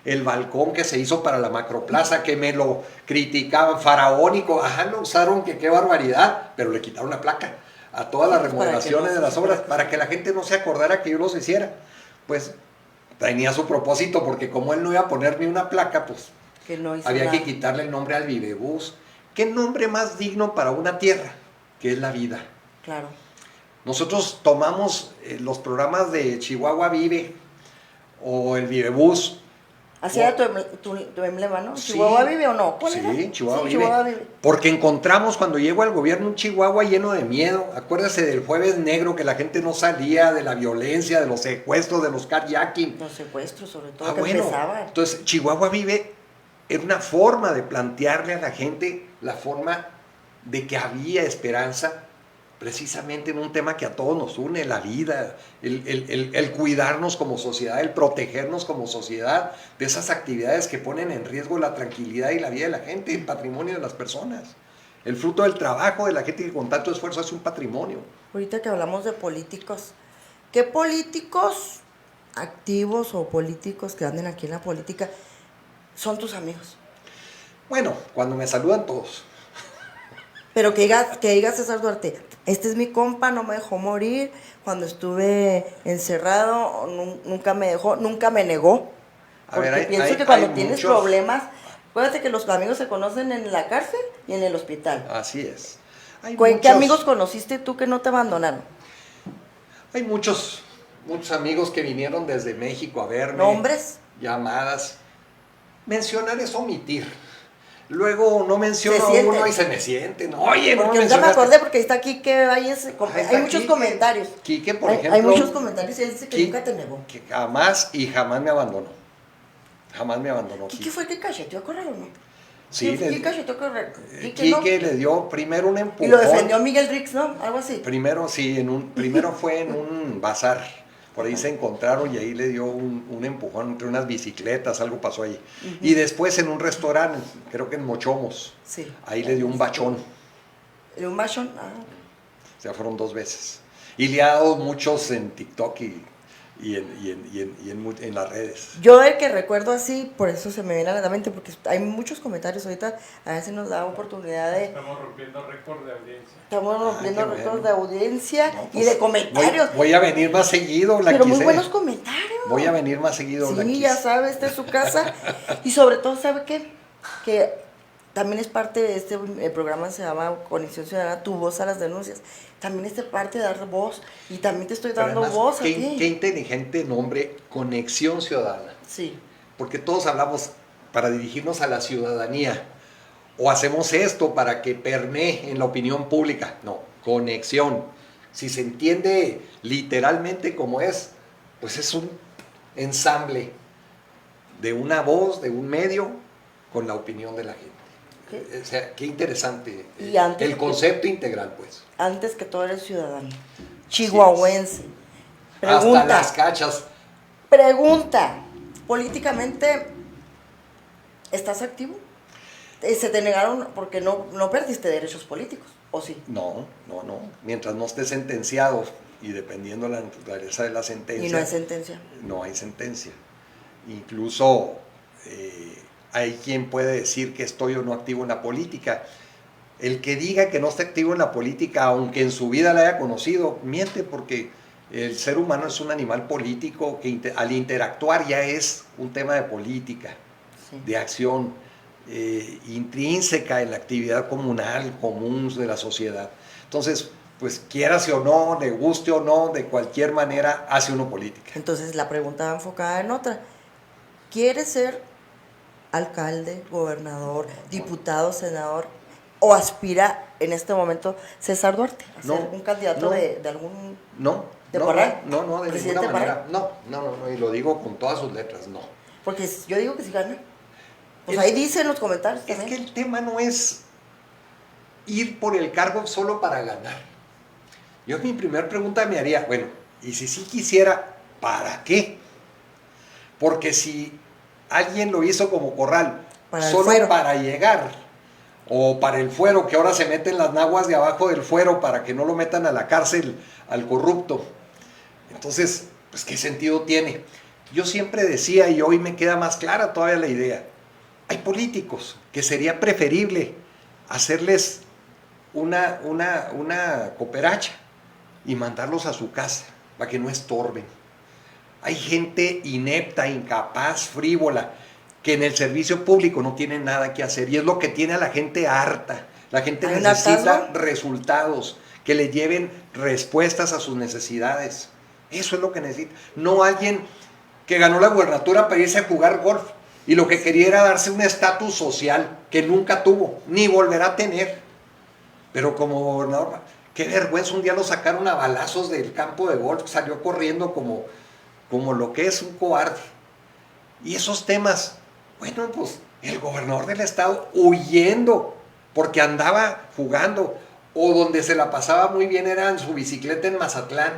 el balcón que se hizo para la macroplaza, que me lo criticaban, faraónico, lo usaron, que qué barbaridad, pero le quitaron la placa a todas las remodelaciones de las obras, para que la gente no se acordara que yo los hiciera. Pues tenía su propósito, porque como él no iba a poner ni una placa, pues Que no hizo había nada. que quitarle el nombre al Vivebús. ¿Qué nombre más digno para una tierra? Que es la vida. Claro. Nosotros tomamos los programas de Chihuahua Vive o el Vivebús. Así era tu emblema, ¿no? Sí. ¿Chihuahua vive o no? ¿Cuál era? Sí, Chihuahua Vive. Chihuahua vive. Porque encontramos cuando llegó al gobierno un Chihuahua lleno de miedo. Acuérdese del Jueves Negro, que la gente no salía, de la violencia, de los secuestros, de los carjacking. Los secuestros, sobre todo, que Bueno, empezaban. entonces Chihuahua Vive era una forma de plantearle a la gente la forma de que había esperanza, precisamente en un tema que a todos nos une, la vida, el cuidarnos como sociedad, el protegernos como sociedad de esas actividades que ponen en riesgo la tranquilidad y la vida de la gente, el patrimonio de las personas, el fruto del trabajo de la gente que con tanto esfuerzo hace un patrimonio. Ahorita que hablamos de políticos, ¿qué políticos activos o políticos que anden aquí en la política son tus amigos? Bueno, cuando me saludan todos. Pero que diga César Duarte, este es mi compa, no me dejó morir, cuando estuve encerrado, nunca me dejó, nunca me negó. Porque pienso que cuando tienes problemas, acuérdate que los amigos se conocen en la cárcel y en el hospital. Así es. ¿Qué amigos conociste tú que no te abandonaron? Hay muchos amigos que vinieron desde México a verme. ¿Nombres? Llamadas. Mencionar es omitir. Luego no menciono a uno y se me sienten. Oye, porque no me acordé porque está Quique, hay muchos comentarios. Quique, por ejemplo. Hay muchos comentarios y él dice que nunca te negó. Que jamás me abandonó. Jamás me abandonó. ¿Quique fue el que cacheteó a Corral o no? Sí, ¿Quique cacheteó a Corral? Quique le dio primero un empujón. Y lo defendió Miguel Rix, ¿no? Algo así. Primero fue en un bazar. Por ahí se encontraron y ahí le dio un empujón entre unas bicicletas, algo pasó ahí. Y después en un restaurante, creo que en Mochomos, ahí le dio un bachón. ¿Le dio un bachón? O sea, fueron 2 veces. Y le ha dado muchos en TikTok y en las redes. Yo el que recuerdo así, por eso se me viene a la mente, porque hay muchos comentarios ahorita, a veces nos da oportunidad de... Estamos rompiendo récord de audiencia. Estamos rompiendo récord de audiencia y de comentarios. Voy a venir más seguido. Pero muy buenos comentarios. Voy a venir más seguido. Sí, ya sabe, esta es su casa. Y sobre todo, ¿sabe qué? Que también es parte de este programa, se llama Conexión Ciudadana, tu voz a las denuncias. También es parte de dar voz y también te estoy dando voz a ti. Qué inteligente nombre, Conexión Ciudadana. Sí. Porque todos hablamos para dirigirnos a la ciudadanía. O hacemos esto para que permee en la opinión pública. No, conexión. Si se entiende literalmente como es, pues es un ensamble de una voz, de un medio, con la opinión de la gente. O sea, qué interesante. Y el concepto integral, pues. Antes que todo eres ciudadano. Chihuahuense. Pregunta. Hasta las cachas. Pregunta. Políticamente, ¿estás activo? ¿Se te negaron porque no perdiste derechos políticos? ¿O sí? No. Mientras no esté sentenciado y dependiendo de la naturaleza de la sentencia. ¿Y no hay sentencia? No hay sentencia. Incluso hay quien puede decir que estoy o no activo en la política. El que diga que no está activo en la política, aunque en su vida la haya conocido, miente, porque el ser humano es un animal político que al interactuar ya es un tema de política, de acción intrínseca en la actividad comunal, común de la sociedad. Entonces, pues quiérase o no, le guste o no, de cualquier manera hace uno política. Entonces la pregunta va enfocada en otra. ¿Quieres ser alcalde, gobernador, diputado, senador, o aspira en este momento César Duarte a ser un candidato de algún... ¿De Parral? No, de ninguna manera. No, y lo digo con todas sus letras, no. Porque yo digo que si gana. Pues ahí dice en los comentarios Es también. que el tema no es ir por el cargo solo para ganar. Yo mi primera pregunta me haría, bueno, y si sí quisiera, ¿para qué? Porque si alguien lo hizo como Corral, solo para llegar, o para el fuero, que ahora se meten las naguas de abajo del fuero para que no lo metan a la cárcel al corrupto, entonces, pues ¿qué sentido tiene? Yo siempre decía, y hoy me queda más clara todavía la idea, hay políticos que sería preferible hacerles una cooperacha y mandarlos a su casa para que no estorben. Hay gente inepta, incapaz, frívola, que en el servicio público no tiene nada que hacer y es lo que tiene a la gente harta. La gente necesita resultados, que le lleven respuestas a sus necesidades. Eso es lo que necesita. No alguien que ganó la gubernatura para irse a jugar golf y lo que quería era darse un estatus social que nunca tuvo, ni volverá a tener. Pero como gobernador, qué vergüenza, un día lo sacaron a balazos del campo de golf, salió corriendo como lo que es un cobarde. Y esos temas, bueno, pues el gobernador del estado huyendo porque andaba jugando, o donde se la pasaba muy bien era en su bicicleta en Mazatlán,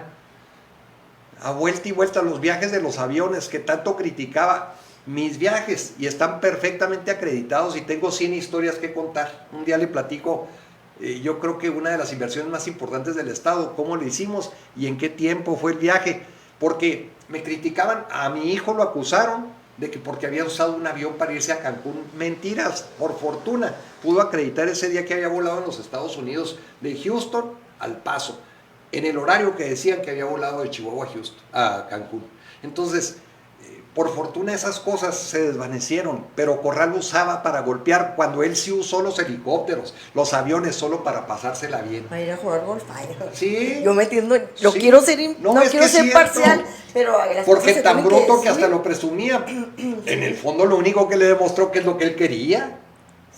a vuelta y vuelta, los viajes de los aviones que tanto criticaba. Mis viajes, y están perfectamente acreditados y tengo 100 historias que contar. Un día le platico, yo creo que una de las inversiones más importantes del estado, cómo lo hicimos y en qué tiempo fue el viaje, porque me criticaban, a mi hijo lo acusaron de que porque había usado un avión para irse a Cancún. Mentiras, por fortuna. Pudo acreditar ese día que había volado en los Estados Unidos de Houston al Paso, en el horario que decían que había volado de Chihuahua a Cancún. Entonces, por fortuna esas cosas se desvanecieron, pero Corral lo usaba para golpear cuando él sí usó los helicópteros, los aviones solo para pasársela bien. Para ir a jugar golf. Ay, Sí. Yo me entiendo, yo Sí. quiero ser, no es quiero que ser es parcial, cierto. pero las Porque cosas se tan tienen bruto que decir. hasta lo presumía. En el fondo lo único que le demostró que es lo que él quería.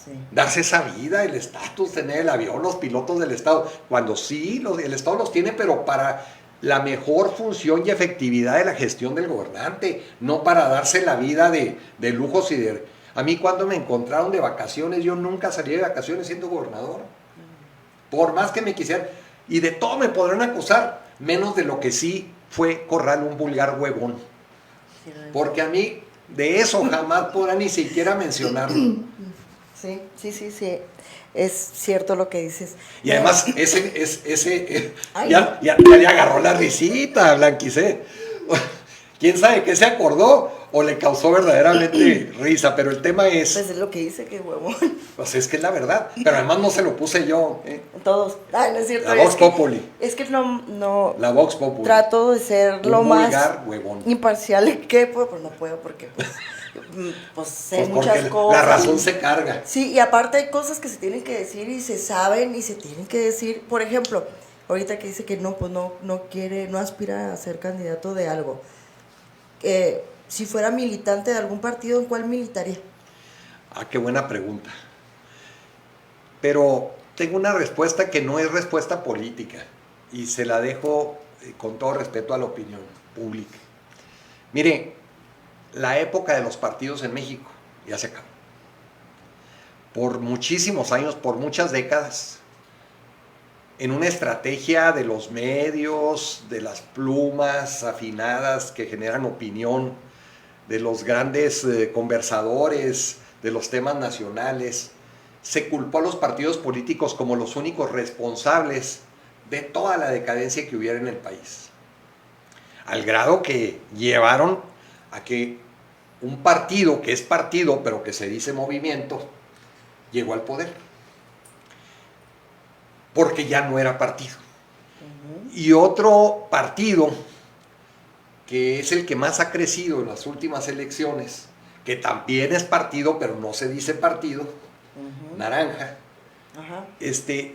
Sí. Darse esa vida, el estatus, tener el avión, los pilotos del Estado. Cuando sí, el Estado los tiene, pero para la mejor función y efectividad de la gestión del gobernante, no para darse la vida de lujos y de... A mí cuando me encontraron de vacaciones, yo nunca salí de vacaciones siendo gobernador. Por más que me quisieran, y de todo me podrán acusar, menos de lo que sí fue Corral un vulgar huevón. Porque a mí de eso jamás podrán ni siquiera mencionarlo. Sí. Es cierto lo que dices. Y además, Ay, ya le agarró la risita a Blanquicé. ¿Quién sabe qué se acordó o le causó verdaderamente risa? Pero el tema pues es, es lo que dice, que huevón. pues es que es la verdad. Pero además no se lo puse yo. Todos. Ay, no es cierto. La Vox Populi. Es que no La Vox Populi. trato de ser lo Un más vulgar huevón. imparcial que puedo, pero no puedo porque pues sé Pues muchas porque cosas. la razón se carga. Sí, y aparte hay cosas que se tienen que decir y se saben y se tienen que decir. Por ejemplo, ahorita que dice que no quiere, no aspira a ser candidato de algo. Si fuera militante de algún partido, ¿en cuál militaría? Ah, qué buena pregunta. Pero tengo una respuesta que no es respuesta política y se la dejo con todo respeto a la opinión pública. Mire, la época de los partidos en México ya se acabó. Por muchísimos años, por muchas décadas, en una estrategia de los medios, de las plumas afinadas que generan opinión, de los grandes conversadores, de los temas nacionales, se culpó a los partidos políticos como los únicos responsables de toda la decadencia que hubiera en el país. Al grado que llevaron a que un partido que es partido, pero que se dice movimiento, llegó al poder. Porque ya no era partido. Y otro partido, que es el que más ha crecido en las últimas elecciones, que también es partido, pero no se dice partido, Naranja,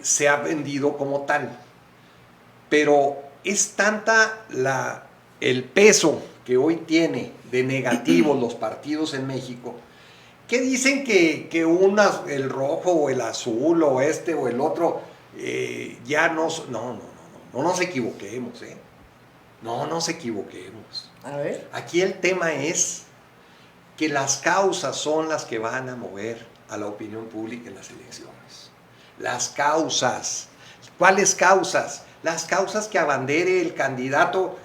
se ha vendido como tal. Pero es tanta el peso que hoy tiene de negativos los partidos en México, que dicen que el rojo o el azul o este o el otro ya no nos equivoquemos, no nos equivoquemos. A ver. Aquí el tema es que las causas son las que van a mover a la opinión pública en las elecciones. Las causas. ¿Cuáles causas? Las causas que abandere el candidato,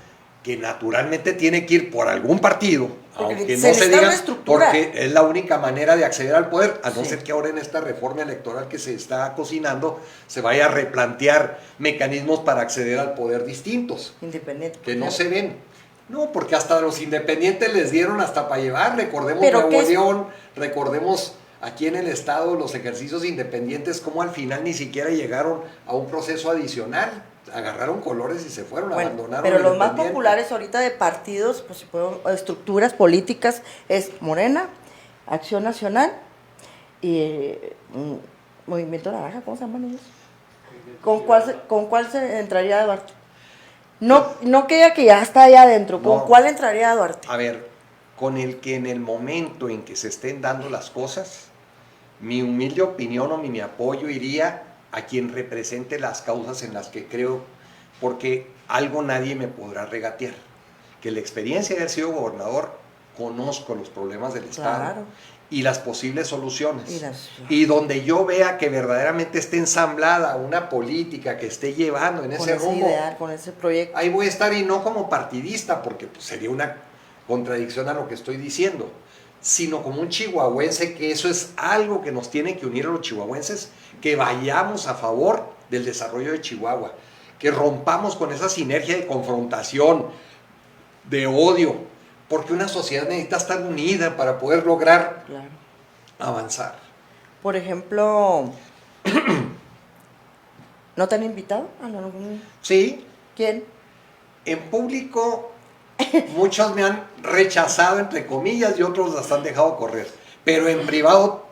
que naturalmente tiene que ir por algún partido, aunque no se diga, porque es la única manera de acceder al poder, a no ser que ahora en esta reforma electoral que se está cocinando se vaya a replantear mecanismos para acceder al poder distintos, independiente, que no se ven. No, porque hasta los independientes les dieron hasta para llevar, recordemos Nuevo León, recordemos aquí en el estado los ejercicios independientes, como al final ni siquiera llegaron a un proceso adicional. Agarraron colores y se fueron, abandonaron. Pero los más populares ahorita de partidos, pues estructuras políticas, es Morena, Acción Nacional y Movimiento Naranja, ¿cómo se llaman ellos? ¿Con cuál se entraría Duarte? No que ya está allá adentro, ¿con cuál entraría Duarte? A ver, con el que en el momento en que se estén dando las cosas, mi humilde opinión o mi apoyo iría a quien represente las causas en las que creo, porque algo nadie me podrá regatear, que la experiencia de haber sido gobernador, conozco los problemas del Estado y las posibles soluciones, y donde yo vea que verdaderamente esté ensamblada una política que esté llevando en ese rumbo, ideal, con ese proyecto, ahí voy a estar, y no como partidista, porque pues sería una contradicción a lo que estoy diciendo, sino como un chihuahuense, que eso es algo que nos tiene que unir a los chihuahuenses, que vayamos a favor del desarrollo de Chihuahua, que rompamos con esa sinergia de confrontación, de odio, porque una sociedad necesita estar unida para poder lograr Claro. avanzar. Por ejemplo, ¿no te han invitado a algún... Sí, ¿Quién? en público muchos me han rechazado, entre comillas, y otros las han dejado correr. Pero en privado,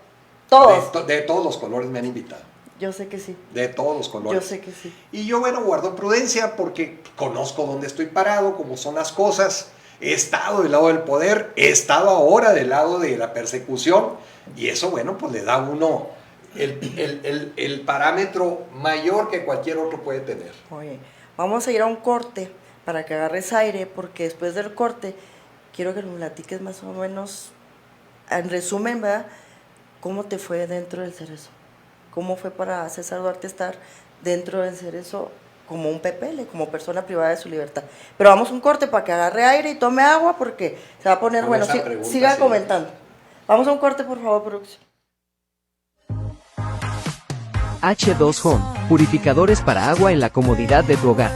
Todos. de todos los colores me han invitado. Yo sé que sí. De todos los colores. Yo sé que sí. Y yo, bueno, guardo prudencia porque conozco dónde estoy parado, cómo son las cosas. He estado del lado del poder, he estado ahora del lado de la persecución. Y eso, bueno, pues le da a uno el parámetro mayor que cualquier otro puede tener. Oye, vamos a ir a un corte para que agarres aire, porque después del corte quiero que nos platiques más o menos, en resumen, ¿verdad? ¿Cómo te fue dentro del Cerezo? ¿Cómo fue para César Duarte estar dentro del Cerezo como un PPL, como persona privada de su libertad? Pero vamos a un corte para que agarre aire y tome agua, porque se va a poner Con bueno. esa pregunta, Siga sí. comentando. Vamos a un corte, por favor, producción. H2 Home, purificadores para agua en la comodidad de tu hogar.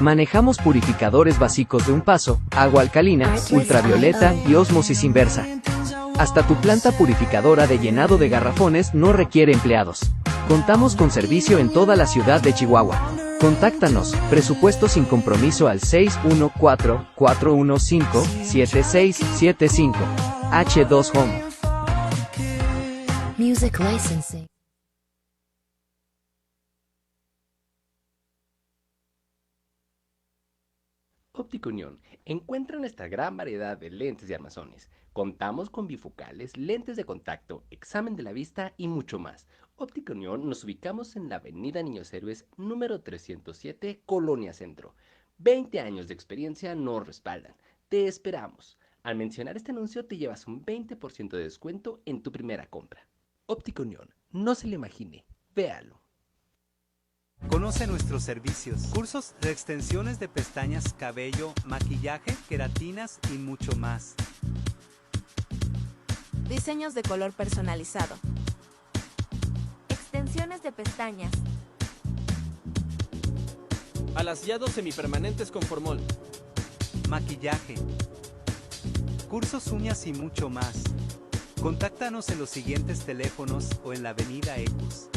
Manejamos purificadores básicos de un paso, agua alcalina, ultravioleta y ósmosis inversa. Hasta tu planta purificadora de llenado de garrafones no requiere empleados. Contamos con servicio en toda la ciudad de Chihuahua. Contáctanos, presupuesto sin compromiso al 614-415-7675. H2 Home. Music licensing. Óptica Unión. Encuentra nuestra gran variedad de lentes y armazones. Contamos con bifocales, lentes de contacto, examen de la vista y mucho más. Óptica Unión nos ubicamos en la Avenida Niños Héroes, número 307, Colonia Centro. 20 años de experiencia nos respaldan. Te esperamos. Al mencionar este anuncio te llevas un 20% de descuento en tu primera compra. Óptica Unión. No se lo imagine. Véalo. Conoce nuestros servicios, cursos de extensiones de pestañas, cabello, maquillaje, queratinas y mucho más. Diseños de color personalizado. Extensiones de pestañas. Alaciados semipermanentes con formol. Maquillaje. Cursos uñas y mucho más. Contáctanos en los siguientes teléfonos o en la avenida Ecus.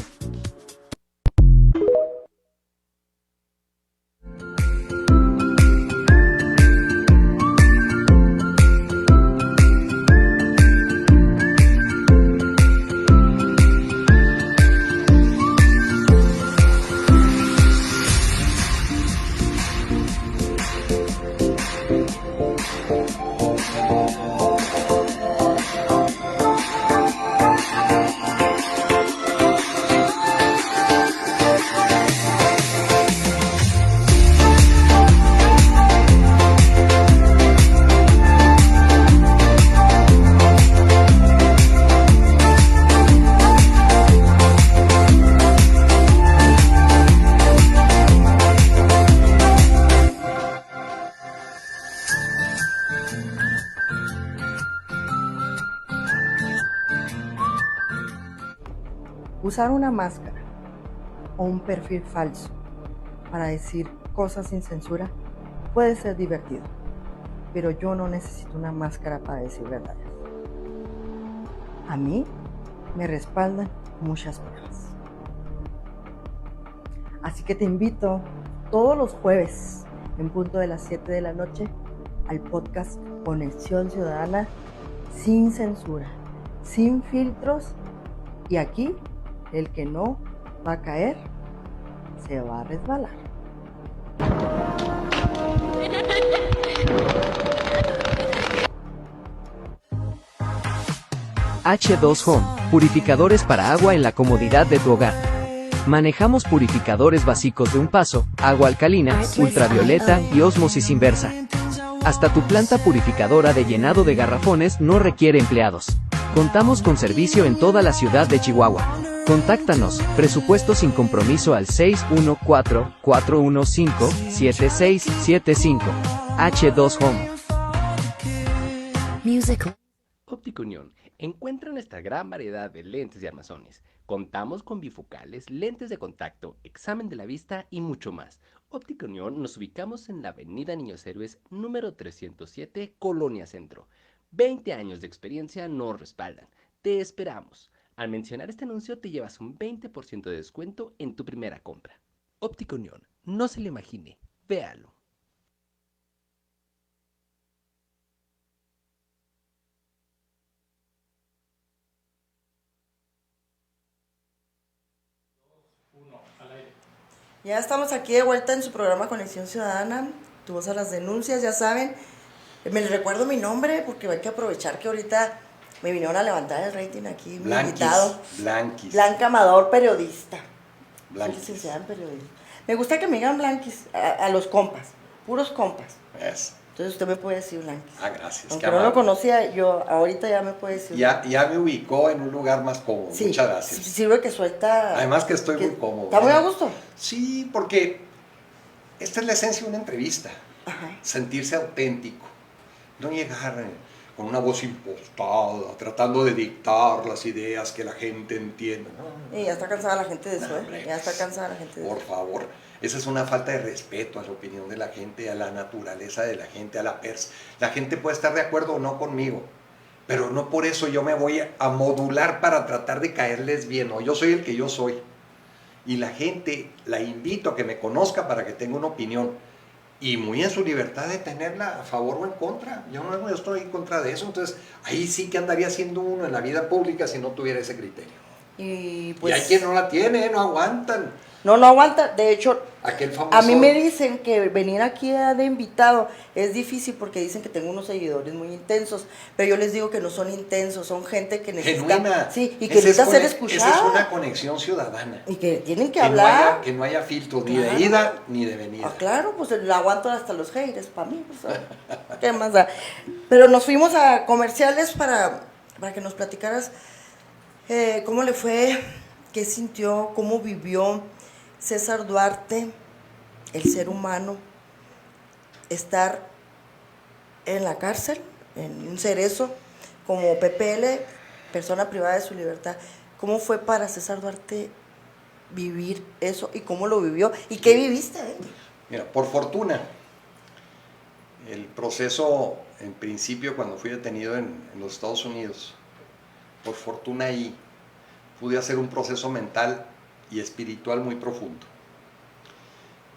Usar una máscara o un perfil falso para decir cosas sin censura puede ser divertido, pero yo no necesito una máscara para decir verdades. A mí me respaldan muchas pruebas. Así que te invito todos los jueves en punto de las 7 de la noche al podcast Conexión Ciudadana, sin censura, sin filtros, y aquí el que no va a caer se va a resbalar. H2 Home, purificadores para agua en la comodidad de tu hogar. Manejamos purificadores básicos de un paso, agua alcalina, ultravioleta y ósmosis inversa. Hasta tu planta purificadora de llenado de garrafones no requiere empleados. Contamos con servicio en toda la ciudad de Chihuahua. Contáctanos, presupuesto sin compromiso al 614-415-7675. H2 Home. Music. Óptica Unión. Encuentra nuestra gran variedad de lentes y armazones. Contamos con bifocales, lentes de contacto, examen de la vista y mucho más. Óptica Unión nos ubicamos en la Avenida Niños Héroes número 307, Colonia Centro. 20 años de experiencia nos respaldan. Te esperamos. Al mencionar este anuncio te llevas un 20% de descuento en tu primera compra. Óptica Unión, no se lo imagine, véalo. Ya estamos aquí de vuelta en su programa Conexión Ciudadana, Tu Voz a las Denuncias, ya saben. Me les recuerdo mi nombre porque hay que aprovechar que ahorita me vinieron a levantar el rating aquí, mi invitado. Blanquis. Blanca Amador, periodista. Blanquis. Soy licenciada en periodismo. Me gusta que me digan Blanquis a los compas, puros compas. Eso. Entonces usted me puede decir Blanquis. Ah, gracias. Aunque no lo conocía, yo ahorita ya me puede decir. Ya me ubicó en un lugar más cómodo. Sí, muchas gracias. sirve que suelta. Además que estoy muy cómodo. ¿Está muy a gusto? Sí, porque esta es la esencia de una entrevista. Ajá. Sentirse auténtico. No llegar con una voz impostada, tratando de dictar las ideas que la gente entienda. No, Y ya está cansada la gente de eso, hombre, Ya está cansada la gente de eso. por favor. Esa es una falta de respeto a la opinión de la gente, a la naturaleza de la gente, a la La gente puede estar de acuerdo o no conmigo, pero no por eso yo me voy a modular para tratar de caerles bien. No, yo soy el que yo soy. Y la gente la invito a que me conozca para que tenga una opinión. Y muy en su libertad de tenerla a favor o en contra. Yo no estoy en contra de eso. Entonces, ahí sí que andaría siendo uno en la vida pública si no tuviera ese criterio. Y Y hay quien no la tiene, no aguantan. No aguanta. De hecho, Aquel famoso... a mí me dicen que venir aquí de invitado es difícil porque dicen que tengo unos seguidores muy intensos, pero yo les digo que no son intensos, son gente que necesita... Genuina. Sí, y que necesita ser escuchada. Esa es una conexión ciudadana. Y que tienen que hablar. Que no haya filtros, ni Claro. de ida ni de venida. Ah, claro, pues la aguanto hasta los haters para mí. Pues, ¿qué más da? Pero nos fuimos a comerciales para que nos platicaras cómo le fue, qué sintió, cómo vivió César Duarte, el ser humano, estar en la cárcel, en un cerezo, como PPL, persona privada de su libertad. ¿Cómo fue para César Duarte vivir eso y cómo lo vivió? ¿Y qué viviste? Mira, por fortuna, el proceso, en principio, cuando fui detenido en los Estados Unidos, por fortuna ahí pude hacer un proceso mental y espiritual muy profundo.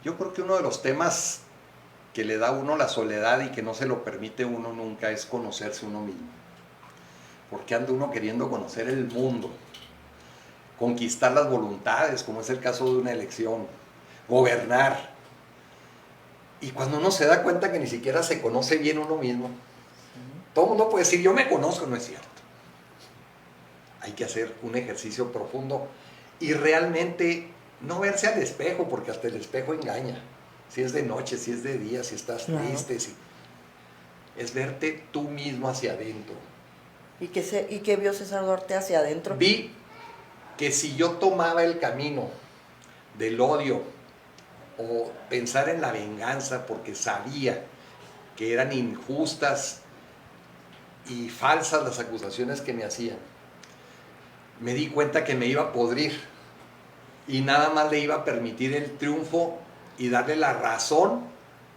Yo creo que uno de los temas que le da a uno la soledad y que no se lo permite uno nunca es conocerse uno mismo. Porque anda uno queriendo conocer el mundo, conquistar las voluntades, como es el caso de una elección, gobernar. Y cuando uno se da cuenta que ni siquiera se conoce bien uno mismo, todo el mundo puede decir, yo me conozco, no es cierto. Hay que hacer un ejercicio profundo y realmente no verse al espejo, porque hasta el espejo engaña. Si es de noche, si es de día, si estás triste, es verte tú mismo hacia adentro. ¿Y qué vio César Duarte hacia adentro? Vi que si yo tomaba el camino del odio o pensar en la venganza porque sabía que eran injustas y falsas las acusaciones que me hacían, me di cuenta que me iba a podrir y nada más le iba a permitir el triunfo y darle la razón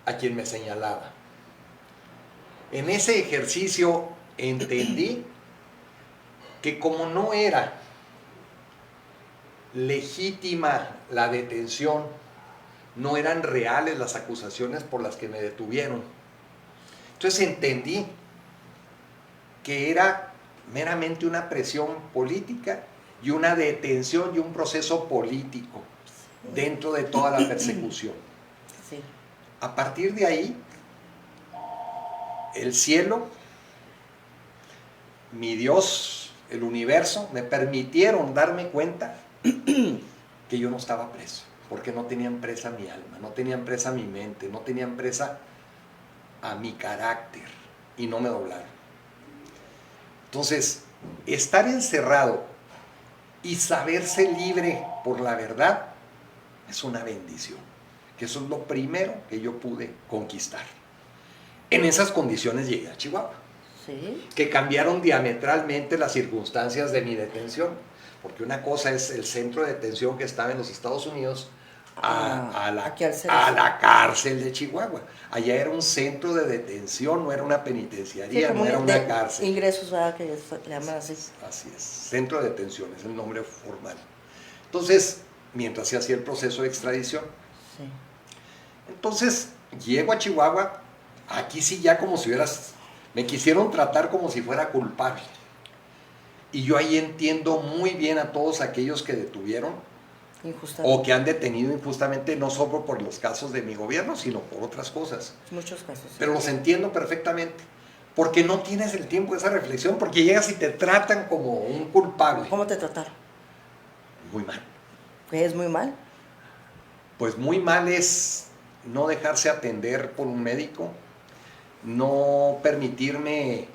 a quien me señalaba. En ese ejercicio entendí que como no era legítima la detención, no eran reales las acusaciones por las que me detuvieron. Entonces entendí que era meramente una presión política y una detención y un proceso político dentro de toda la persecución. Sí. A partir de ahí, el cielo, mi Dios, el universo, me permitieron darme cuenta que yo no estaba preso, porque no tenían presa mi alma, no tenían presa mi mente, no tenían presa a mi carácter y no me doblaron. Entonces, estar encerrado y saberse libre por la verdad es una bendición, que eso es lo primero que yo pude conquistar. En esas condiciones llegué a Chihuahua, ¿Sí? que cambiaron diametralmente las circunstancias de mi detención, porque una cosa es el centro de detención que estaba en los Estados Unidos, aquí al a la cárcel de Chihuahua. Allá era un centro de detención, no era una penitenciaría, no era una cárcel. Ingresos, ¿verdad? Que le llaman así. Así es, centro de detención, es el nombre formal. Entonces, mientras se hacía el proceso de extradición. Sí. Entonces, llego a Chihuahua, aquí sí ya como si hubieras, me quisieron tratar como si fuera culpable. Y yo ahí entiendo muy bien a todos aquellos que detuvieron o que han detenido injustamente, no solo por los casos de mi gobierno, sino por otras cosas. Muchos casos. Sí. Pero los entiendo perfectamente, porque no tienes el tiempo de esa reflexión, porque llegas y te tratan como un culpable. ¿Cómo te trataron? Muy mal. ¿Qué es muy mal? Pues muy mal es no dejarse atender por un médico, no permitirme,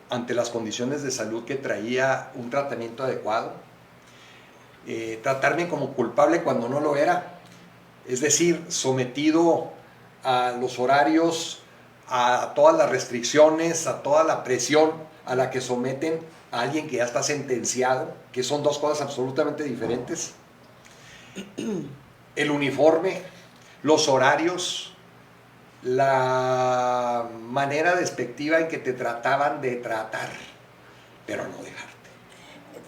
ante las condiciones de salud que traía, un tratamiento adecuado, tratarme como culpable cuando no lo era, es decir, sometido a los horarios, a todas las restricciones, a toda la presión a la que someten a alguien que ya está sentenciado, que son dos cosas absolutamente diferentes. El uniforme, los horarios, la manera despectiva en que te trataban de tratar, pero no dejarte.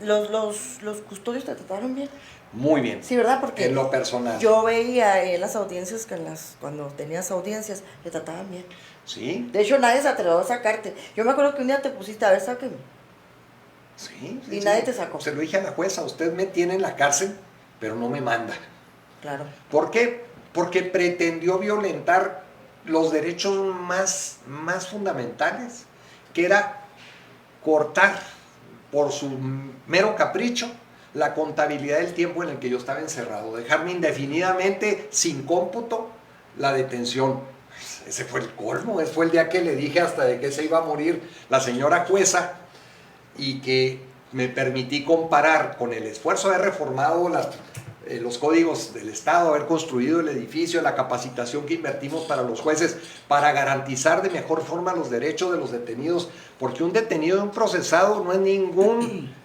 ¿Los custodios te trataron bien? Muy bien. Sí, ¿verdad? Porque en lo personal. Yo veía en las audiencias que cuando tenías audiencias, te trataban bien. Sí. De hecho, nadie se atrevió a sacarte. Yo me acuerdo que un día te pusiste, a ver, sáqueme. Sí. Y nadie te sacó. Se lo dije a la jueza, usted me tiene en la cárcel, pero no me manda. Claro. ¿Por qué? Porque pretendió violentar los derechos más fundamentales, que era cortar por su mero capricho la contabilidad del tiempo en el que yo estaba encerrado, dejarme indefinidamente sin cómputo la detención. Ese fue el colmo, ese fue el día que le dije hasta de que se iba a morir la señora jueza, y que me permití comparar con el esfuerzo de haber reformado los códigos del Estado, haber construido el edificio, la capacitación que invertimos para los jueces, para garantizar de mejor forma los derechos de los detenidos, porque un detenido y un procesado no es ningún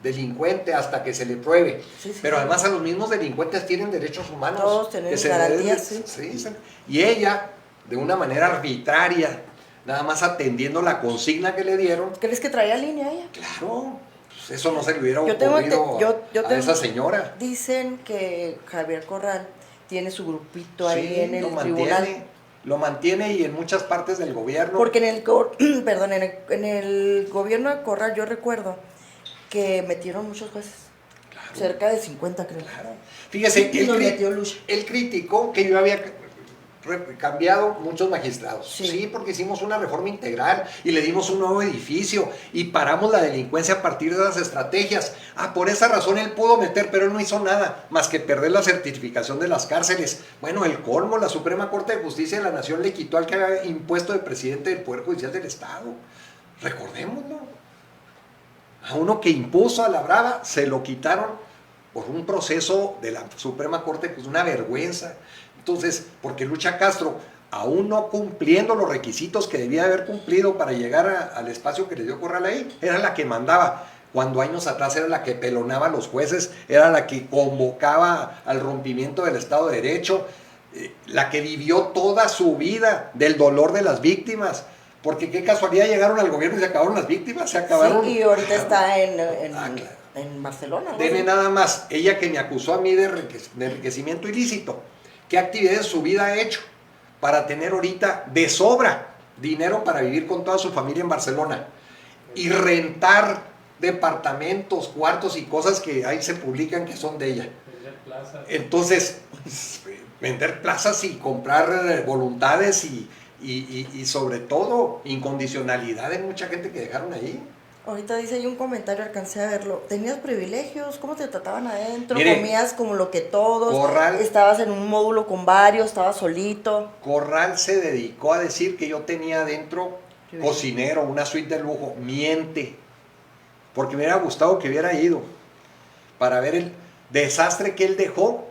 delincuente hasta que se le pruebe. Sí, pero además a los mismos delincuentes tienen derechos humanos. Todos tenemos garantías, sí. Y ella, de una manera arbitraria, nada más atendiendo la consigna que le dieron. ¿Crees que traía línea ella? Claro, pues eso no se le hubiera ocurrido a esa señora. Dicen que Javier Corral tiene su grupito ahí en el tribunal. Lo mantiene, y en muchas partes del gobierno. Porque en el gobierno de Corral yo recuerdo que metieron muchos jueces. Claro. Cerca de 50, creo. Claro. Fíjese, él criticó que yo había cambiado muchos magistrados. Sí, porque hicimos una reforma integral y le dimos un nuevo edificio y paramos la delincuencia a partir de las estrategias. Por esa razón él pudo meter, pero él no hizo nada más que perder la certificación de las cárceles. Bueno, el colmo, la Suprema Corte de Justicia de la Nación le quitó al que había impuesto de presidente del Poder Judicial del Estado. Recordémoslo. A uno que impuso a la brava se lo quitaron por un proceso de la Suprema Corte, pues una vergüenza. Entonces, porque Lucha Castro, aún no cumpliendo los requisitos que debía haber cumplido para llegar al espacio que le dio Corral ahí, era la que mandaba, cuando años atrás era la que pelonaba a los jueces, era la que convocaba al rompimiento del Estado de Derecho, la que vivió toda su vida del dolor de las víctimas. Porque qué casualidad, llegaron al gobierno y se acabaron las víctimas, se acabaron. Sí, y ahorita está en Barcelona. Deme nada más, ella que me acusó a mí de enriquecimiento ilícito. ¿Qué actividades de su vida ha hecho para tener ahorita de sobra dinero para vivir con toda su familia en Barcelona? Y rentar departamentos, cuartos y cosas que ahí se publican que son de ella. Entonces, vender plazas y comprar voluntades y sobre todo incondicionalidad de mucha gente que dejaron ahí. Ahorita dice ahí un comentario, alcancé a verlo. ¿Tenías privilegios? ¿Cómo te trataban adentro? Mire, ¿comías como lo que todos? Corral, ¿estabas en un módulo con varios? ¿Estabas solito? Corral se dedicó a decir que yo tenía adentro cocinero, una suite de lujo. Miente. Porque me hubiera gustado que hubiera ido para ver el desastre que él dejó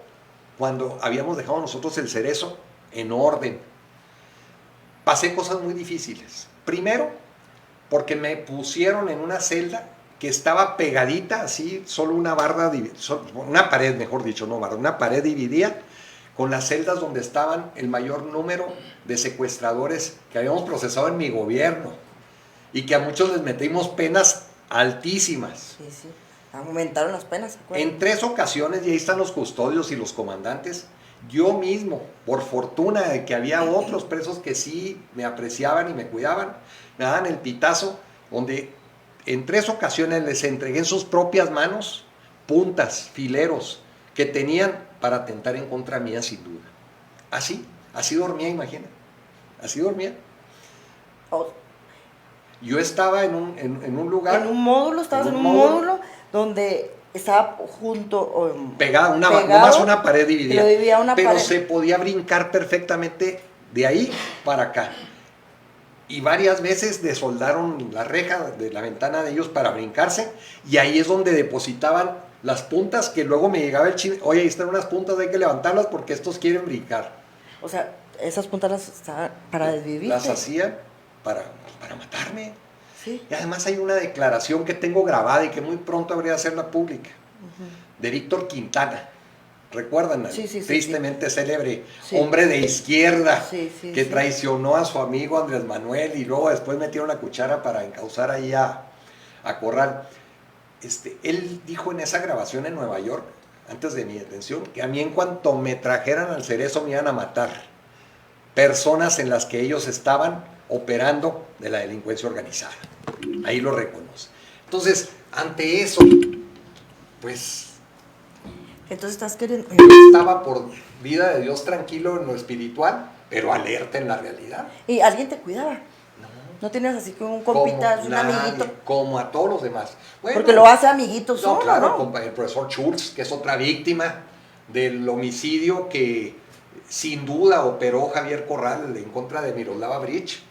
cuando habíamos dejado nosotros el Cerezo en orden. Pasé cosas muy difíciles. Primero, porque me pusieron en una celda que estaba pegadita, así, solo una barra, una pared, mejor dicho, no barra, una pared dividida con las celdas donde estaban el mayor número de secuestradores que habíamos procesado en mi gobierno y que a muchos les metimos penas altísimas. Sí, sí, aumentaron las penas, ¿se acuerdan? En 3 ocasiones, y ahí están los custodios y los comandantes, yo mismo, por fortuna de que había otros presos que sí me apreciaban y me cuidaban, me daban el pitazo, donde en 3 ocasiones les entregué en sus propias manos puntas, fileros, que tenían para atentar en contra mía sin duda. Así dormía, imagina, así dormía. Oh. Yo estaba en un lugar... En un módulo, estabas en un módulo donde estaba junto... pegada, pegado, nomás una pared dividida. Pero pared. se podía brincar perfectamente de ahí para acá. Y varias veces desoldaron la reja de la ventana de ellos para brincarse, y ahí es donde depositaban las puntas, que luego me llegaba el chisme, oye, ahí están unas puntas, hay que levantarlas porque estos quieren brincar. O sea, esas puntas las estaban para desvivirte. Las hacían para matarme. Sí. Y además hay una declaración que tengo grabada y que muy pronto habría de hacerla pública, de Víctor Quintana. ¿Recuerdan? Sí, Tristemente célebre, hombre de izquierda, que traicionó a su amigo Andrés Manuel y luego después metieron la cuchara para encauzar ahí a Corral. Él dijo en esa grabación en Nueva York, antes de mi detención, que a mí en cuanto me trajeran al Cerezo me iban a matar. Personas en las que ellos estaban operando de la delincuencia organizada. Ahí lo reconoce. Entonces, ante eso, pues... Entonces estás queriendo... Estaba por vida de Dios tranquilo en lo espiritual, pero alerta en la realidad. ¿Y alguien te cuidaba? No tenías así como un compita, un amiguito. Como a todos los demás. Bueno, porque lo hace amiguito solo, claro, ¿no? El profesor Schultz, que es otra víctima del homicidio que sin duda operó Javier Corral en contra de Miroslava Bridge.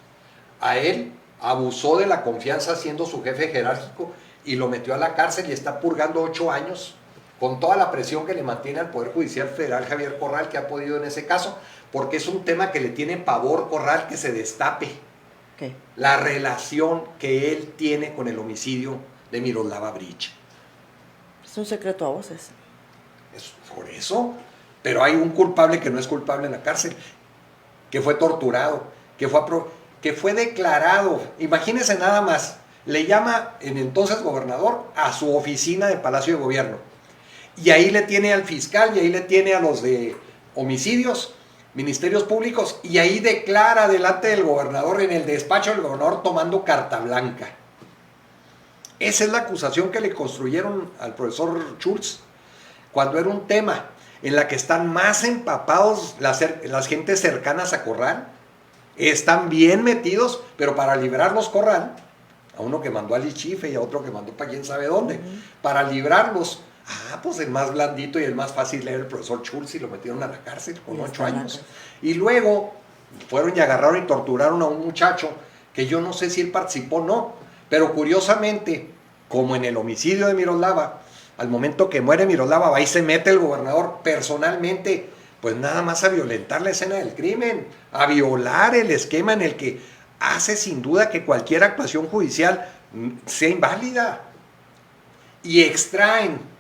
A él abusó de la confianza siendo su jefe jerárquico y lo metió a la cárcel y está purgando 8 años con toda la presión que le mantiene al Poder Judicial Federal Javier Corral, que ha podido en ese caso, porque es un tema que le tiene pavor Corral que se destape. ¿Qué? La relación que él tiene con el homicidio de Miroslava Bridge. Es un secreto a voces. Es por eso, pero hay un culpable que no es culpable en la cárcel, que fue torturado, que fue declarado, imagínense nada más, le llama el entonces gobernador a su oficina de Palacio de Gobierno, y ahí le tiene al fiscal, y ahí le tiene a los de homicidios, ministerios públicos, y ahí declara delante del gobernador, en el despacho del gobernador, tomando carta blanca. Esa es la acusación que le construyeron al profesor Schultz, cuando era un tema en la que están más empapados las gentes cercanas a Corral, están bien metidos, pero para librarlos Corral, a uno que mandó a Lichife y a otro que mandó para quién sabe dónde, para librarlos, pues el más blandito y el más fácil era el profesor Schultz, y lo metieron a la cárcel con 8 años. Y luego fueron y agarraron y torturaron a un muchacho, que yo no sé si él participó o no, pero curiosamente, como en el homicidio de Miroslava, al momento que muere Miroslava, ahí se mete el gobernador personalmente, pues nada más a violentar la escena del crimen, a violar el esquema en el que hace sin duda que cualquier actuación judicial sea inválida. Y extraen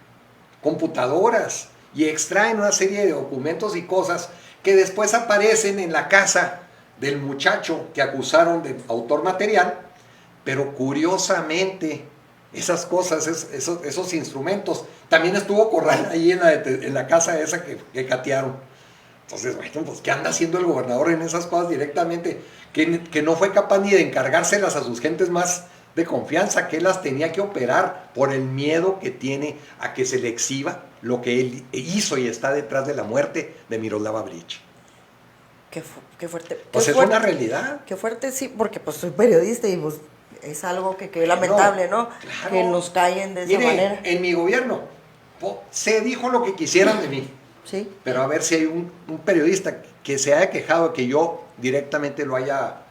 computadoras, y extraen una serie de documentos y cosas que después aparecen en la casa del muchacho que acusaron de autor material, pero curiosamente esas cosas, esos instrumentos, también estuvo Corral ahí en la casa esa que catearon. Entonces, bueno, pues ¿qué anda haciendo el gobernador en esas cosas directamente? Que no fue capaz ni de encargárselas a sus gentes más de confianza, que él las tenía que operar por el miedo que tiene a que se le exhiba lo que él hizo y está detrás de la muerte de Miroslava Bridge. Qué fuerte. Pues es una realidad. Qué fuerte, sí, porque pues soy periodista y pues es algo que es lamentable, ¿no? Claro. Que nos callen de esa manera. En mi gobierno se dijo lo que quisieran de mí. Sí. Pero a ver si hay un periodista que se haya quejado de que yo directamente lo haya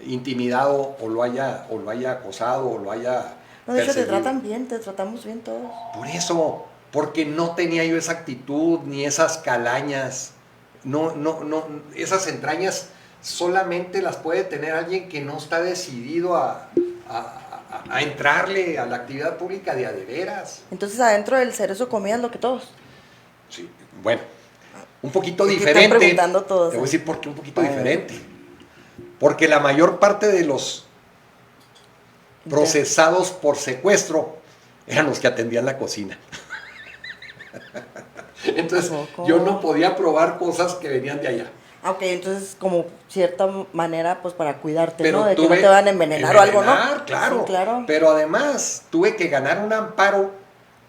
intimidado o lo haya acosado o lo haya No, de hecho te perseguido. tratan bien, te tratamos bien todos. Por eso, porque no tenía yo esa actitud ni esas calañas. No, esas entrañas solamente las puede tener alguien que no está decidido a a entrarle a la actividad pública de a de veras. Entonces adentro del Cerezo comían lo que todos. Sí, bueno, un poquito Es que están diferente. preguntando todos, Te voy a ¿eh? decir por qué un poquito diferente. Porque la mayor parte de los procesados por secuestro eran los que atendían la cocina. Entonces, yo no podía probar cosas que venían de allá. Ok, entonces como cierta manera, pues para cuidarte, Pero ¿no? De que no tuve te van a envenenar o algo, ¿no? Claro, Sí, claro. Pero además tuve que ganar un amparo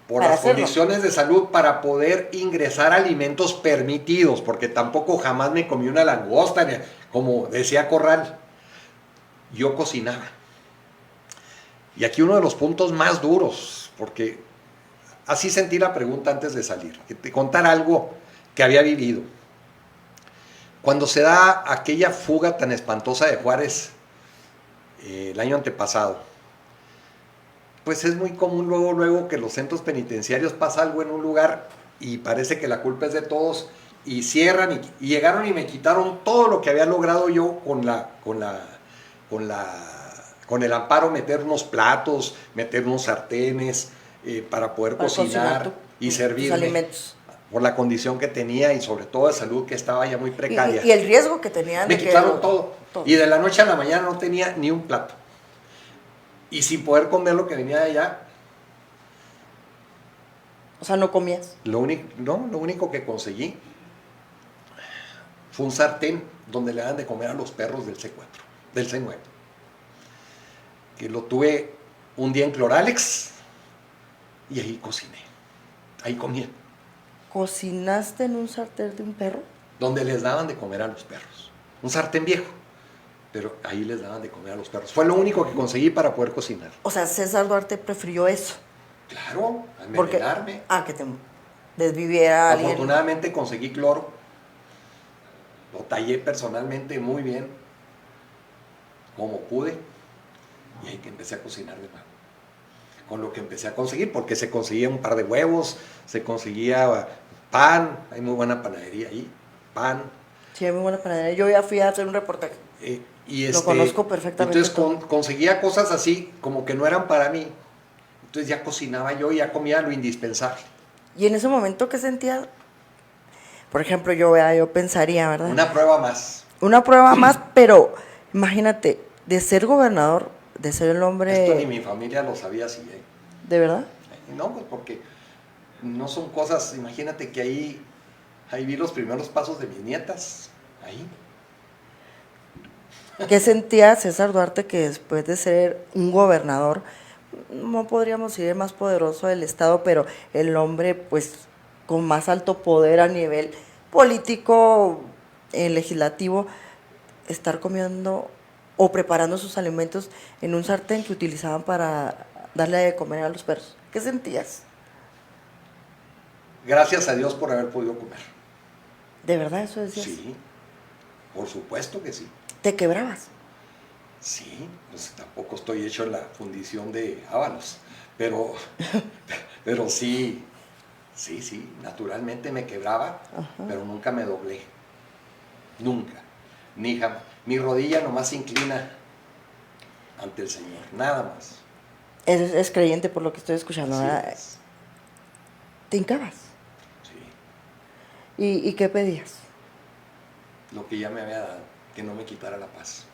por Para las hacerlo. condiciones de salud para poder ingresar alimentos permitidos, porque tampoco jamás me comí una langosta, como decía Corral. Yo cocinaba. Y aquí uno de los puntos más duros, porque así sentí la pregunta antes de salir, que te contar algo que había vivido. Cuando se da aquella fuga tan espantosa de Juárez el año antepasado, pues es muy común luego que los centros penitenciarios pasa algo en un lugar y parece que la culpa es de todos y cierran y llegaron y me quitaron todo lo que había logrado yo con el amparo, meter unos platos, meter unos sartenes para poder cocinar y servirme. Tus alimentos. Por la condición que tenía y sobre todo de salud que estaba ya muy precaria. Y el riesgo que tenían. Me de quitaron que todo. Y de la noche a la mañana no tenía ni un plato. Y sin poder comer lo que venía de allá. O sea, no comías. Lo único que conseguí fue un sartén donde le dan de comer a los perros del C4, del C9. Que lo tuve un día en Cloralex y ahí cociné. Ahí comía. ¿Cocinaste en un sartén de un perro? Donde les daban de comer a los perros. Un sartén viejo, pero ahí les daban de comer a los perros. Fue lo único que conseguí para poder cocinar. O sea, César Duarte prefirió eso. Claro, a Porque, envenenarme. que te desviviera a alguien. Afortunadamente conseguí cloro. Lo tallé personalmente muy bien, como pude, y ahí que empecé a cocinar de nuevo. Con lo que empecé a conseguir, porque se conseguía un par de huevos, se conseguía pan, hay muy buena panadería ahí, pan. Sí, hay muy buena panadería. Yo ya fui a hacer un reportaje. Lo conozco perfectamente. Entonces conseguía cosas así, como que no eran para mí. Entonces ya cocinaba yo y ya comía lo indispensable. Y en ese momento, ¿qué sentías? Por ejemplo, yo pensaría, ¿verdad? Una prueba más. Una prueba más, pero imagínate, de ser gobernador, de ser el hombre... Esto ni mi familia lo sabía así, ¿eh? ¿De verdad? No, pues porque no son cosas, imagínate que ahí vi los primeros pasos de mis nietas, ahí. ¿Qué sentía César Duarte que después de ser un gobernador, no podríamos decir el más poderoso del estado, pero el hombre pues con más alto poder a nivel político, legislativo, estar comiendo o preparando sus alimentos en un sartén que utilizaban para darle de comer a los perros? ¿Qué sentías? Gracias a Dios por haber podido comer. ¿De verdad eso decías? Sí, por supuesto que sí. ¿Te quebrabas? Sí, pues tampoco estoy hecho en la fundición de Ábalos, pero sí, naturalmente me quebraba, pero nunca me doblé. Nunca, ni jamás. Mi rodilla nomás se inclina ante el Señor, nada más. Es creyente por lo que estoy escuchando, ¿verdad? Sí. ¿Te hincabas? Sí, ¿Y qué pedías? lo que ya me había dado, que no me quitara la paz.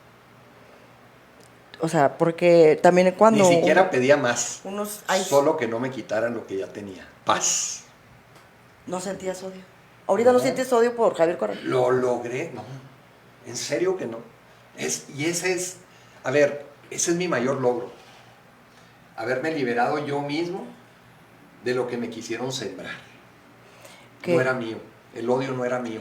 O sea, porque también cuando... Ni siquiera pedía más, Ay, solo que no me quitaran lo que ya tenía, paz. ¿No sentías odio? ¿Ahorita no sientes odio por Javier Corral? Lo logré, no, en serio que no. Ese es mi mayor logro. Haberme liberado yo mismo de lo que me quisieron sembrar. ¿Qué? No era mío, el odio no era mío,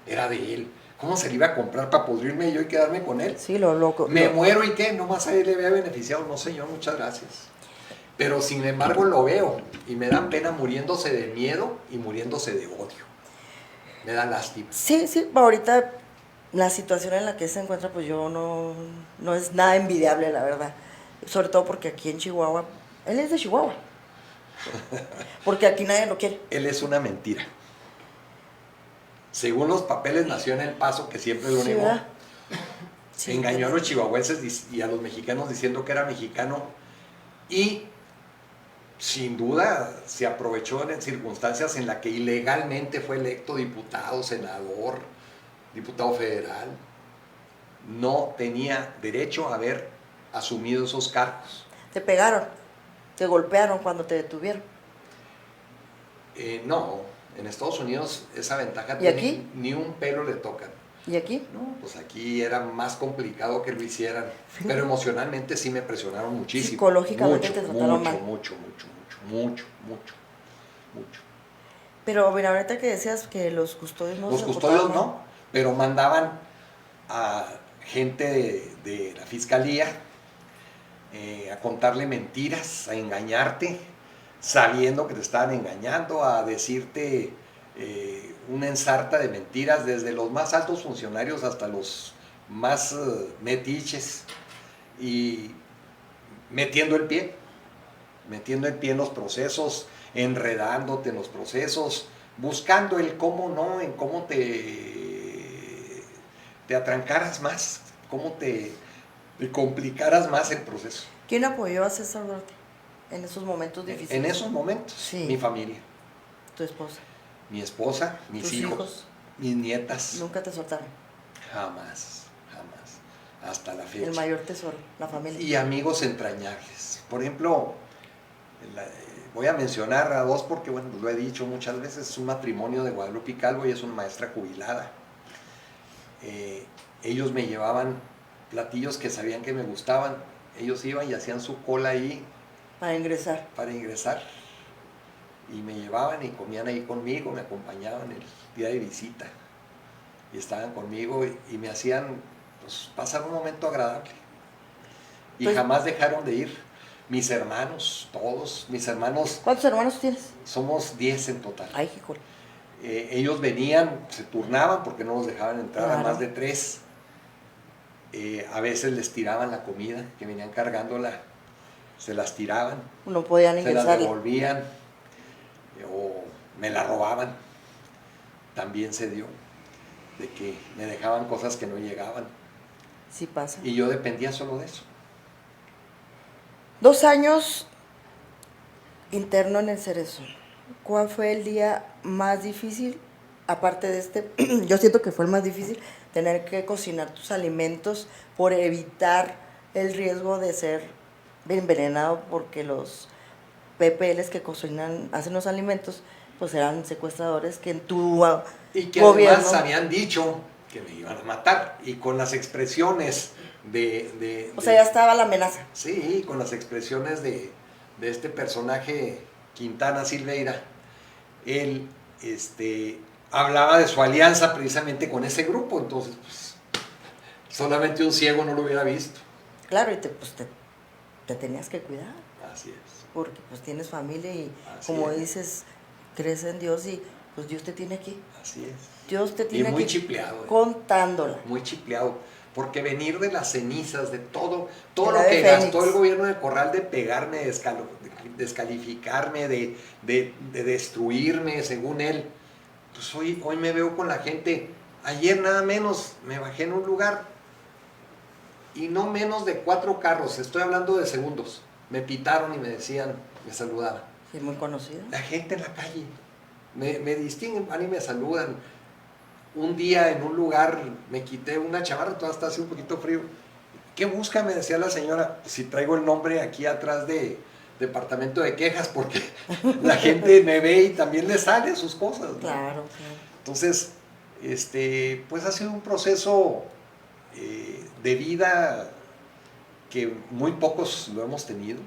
era de él. ¿Cómo se le iba a comprar para pudrirme yo y quedarme con él? Sí, lo loco. ¿Me muero y qué? ¿Nomás a él le había beneficiado? No, señor, muchas gracias. Pero sin embargo lo veo y me da pena muriéndose de miedo y muriéndose de odio. Me da lástima. Sí, ahorita la situación en la que se encuentra, pues yo no es nada envidiable, la verdad. Sobre todo porque aquí en Chihuahua, él es de Chihuahua. Porque aquí nadie lo quiere. Él es una mentira. Según los papeles nació en El Paso, que siempre lo negó. ¿verdad? Sí, Engañó a los chihuahuenses y a los mexicanos diciendo que era mexicano Y sin duda se aprovechó en circunstancias en las que ilegalmente fue electo diputado, senador, diputado federal. No tenía derecho a haber asumido esos cargos. Te pegaron, te golpearon cuando te detuvieron. No, en Estados Unidos esa ventaja ¿Y aquí? Ni un pelo le tocan. ¿Y aquí? No, pues aquí era más complicado que lo hicieran, pero emocionalmente sí me presionaron muchísimo. Psicológicamente mucho, te trataron mal. Mucho. Pero mira, ahorita que decías que los custodios no Los se custodios portaban no, pero mandaban a gente de la fiscalía a contarle mentiras, a engañarte, sabiendo que te estaban engañando, a decirte una ensarta de mentiras, desde los más altos funcionarios hasta los más metiches, y metiendo el pie en los procesos, enredándote en los procesos, buscando el cómo no, en cómo te atrancaras más, cómo te complicaras más el proceso. ¿Quién apoyó a César Duarte en esos momentos difíciles? En esos momentos, sí. Mi familia. Tu esposa. Mi esposa, mis hijos, mis nietas. ¿Nunca te soltaron? Jamás, hasta la fecha. El mayor tesoro, la familia. Y amigos entrañables. Por ejemplo, voy a mencionar a dos porque, bueno, lo he dicho muchas veces, es un matrimonio de Guadalupe Calvo y es una maestra jubilada. Ellos me llevaban platillos que sabían que me gustaban. Ellos iban y hacían su cola ahí. Para ingresar. Y me llevaban y comían ahí conmigo, me acompañaban el día de visita. Y estaban conmigo y me hacían pues, pasar un momento agradable. Y pues, jamás dejaron de ir. Mis hermanos, todos, mis hermanos. ¿Cuántos hermanos tienes? Somos 10 en total. Ay, híjole. Ellos venían, se turnaban porque no nos dejaban entrar a más de 3. A veces les tiraban la comida, que venían cargándola, se las tiraban. No podían ingresar. Se las devolvían o me la robaban. También se dio, de que me dejaban cosas que no llegaban. Sí pasa. Y yo dependía solo de eso. 2 años interno en el Cerezo. ¿Cuál fue el día más difícil? Aparte de este, yo siento que fue el más difícil, tener que cocinar tus alimentos por evitar el riesgo de ser envenenado, porque los PPLs que cocinan, hacen los alimentos, pues eran secuestradores que en tu y que gobierno... además habían dicho que me iban a matar, y con las expresiones o sea, ya estaba la amenaza. Sí, con las expresiones de este personaje Quintana Silveira. Él hablaba de su alianza precisamente con ese grupo, entonces pues, solamente un ciego no lo hubiera visto. Claro, y te tenías que cuidar. Así es. Porque pues tienes familia y Así como es. dices, crees en Dios y pues Dios te tiene aquí. Así es. Dios te tiene y muy aquí chipleado. contándola. Muy chipleado. Porque venir de las cenizas, de todo lo de que Fénix. gastó el gobierno de Corral de pegarme, de descalificarme, de destruirme, según él, pues hoy me veo con la gente. Ayer nada menos me bajé en un lugar y no menos de 4 carros, estoy hablando de segundos, me pitaron y me decían, me saludaban. Sí, muy conocido. La gente en la calle me distinguen, van y me saludan. Un día en un lugar me quité una chamarra, todavía está así un poquito frío. ¿Qué busca? Me decía la señora. Si traigo el nombre aquí atrás de departamento de quejas, porque la gente me ve y también le salen sus cosas, ¿no? Claro. Entonces, pues ha sido un proceso de vida que muy pocos lo hemos tenido.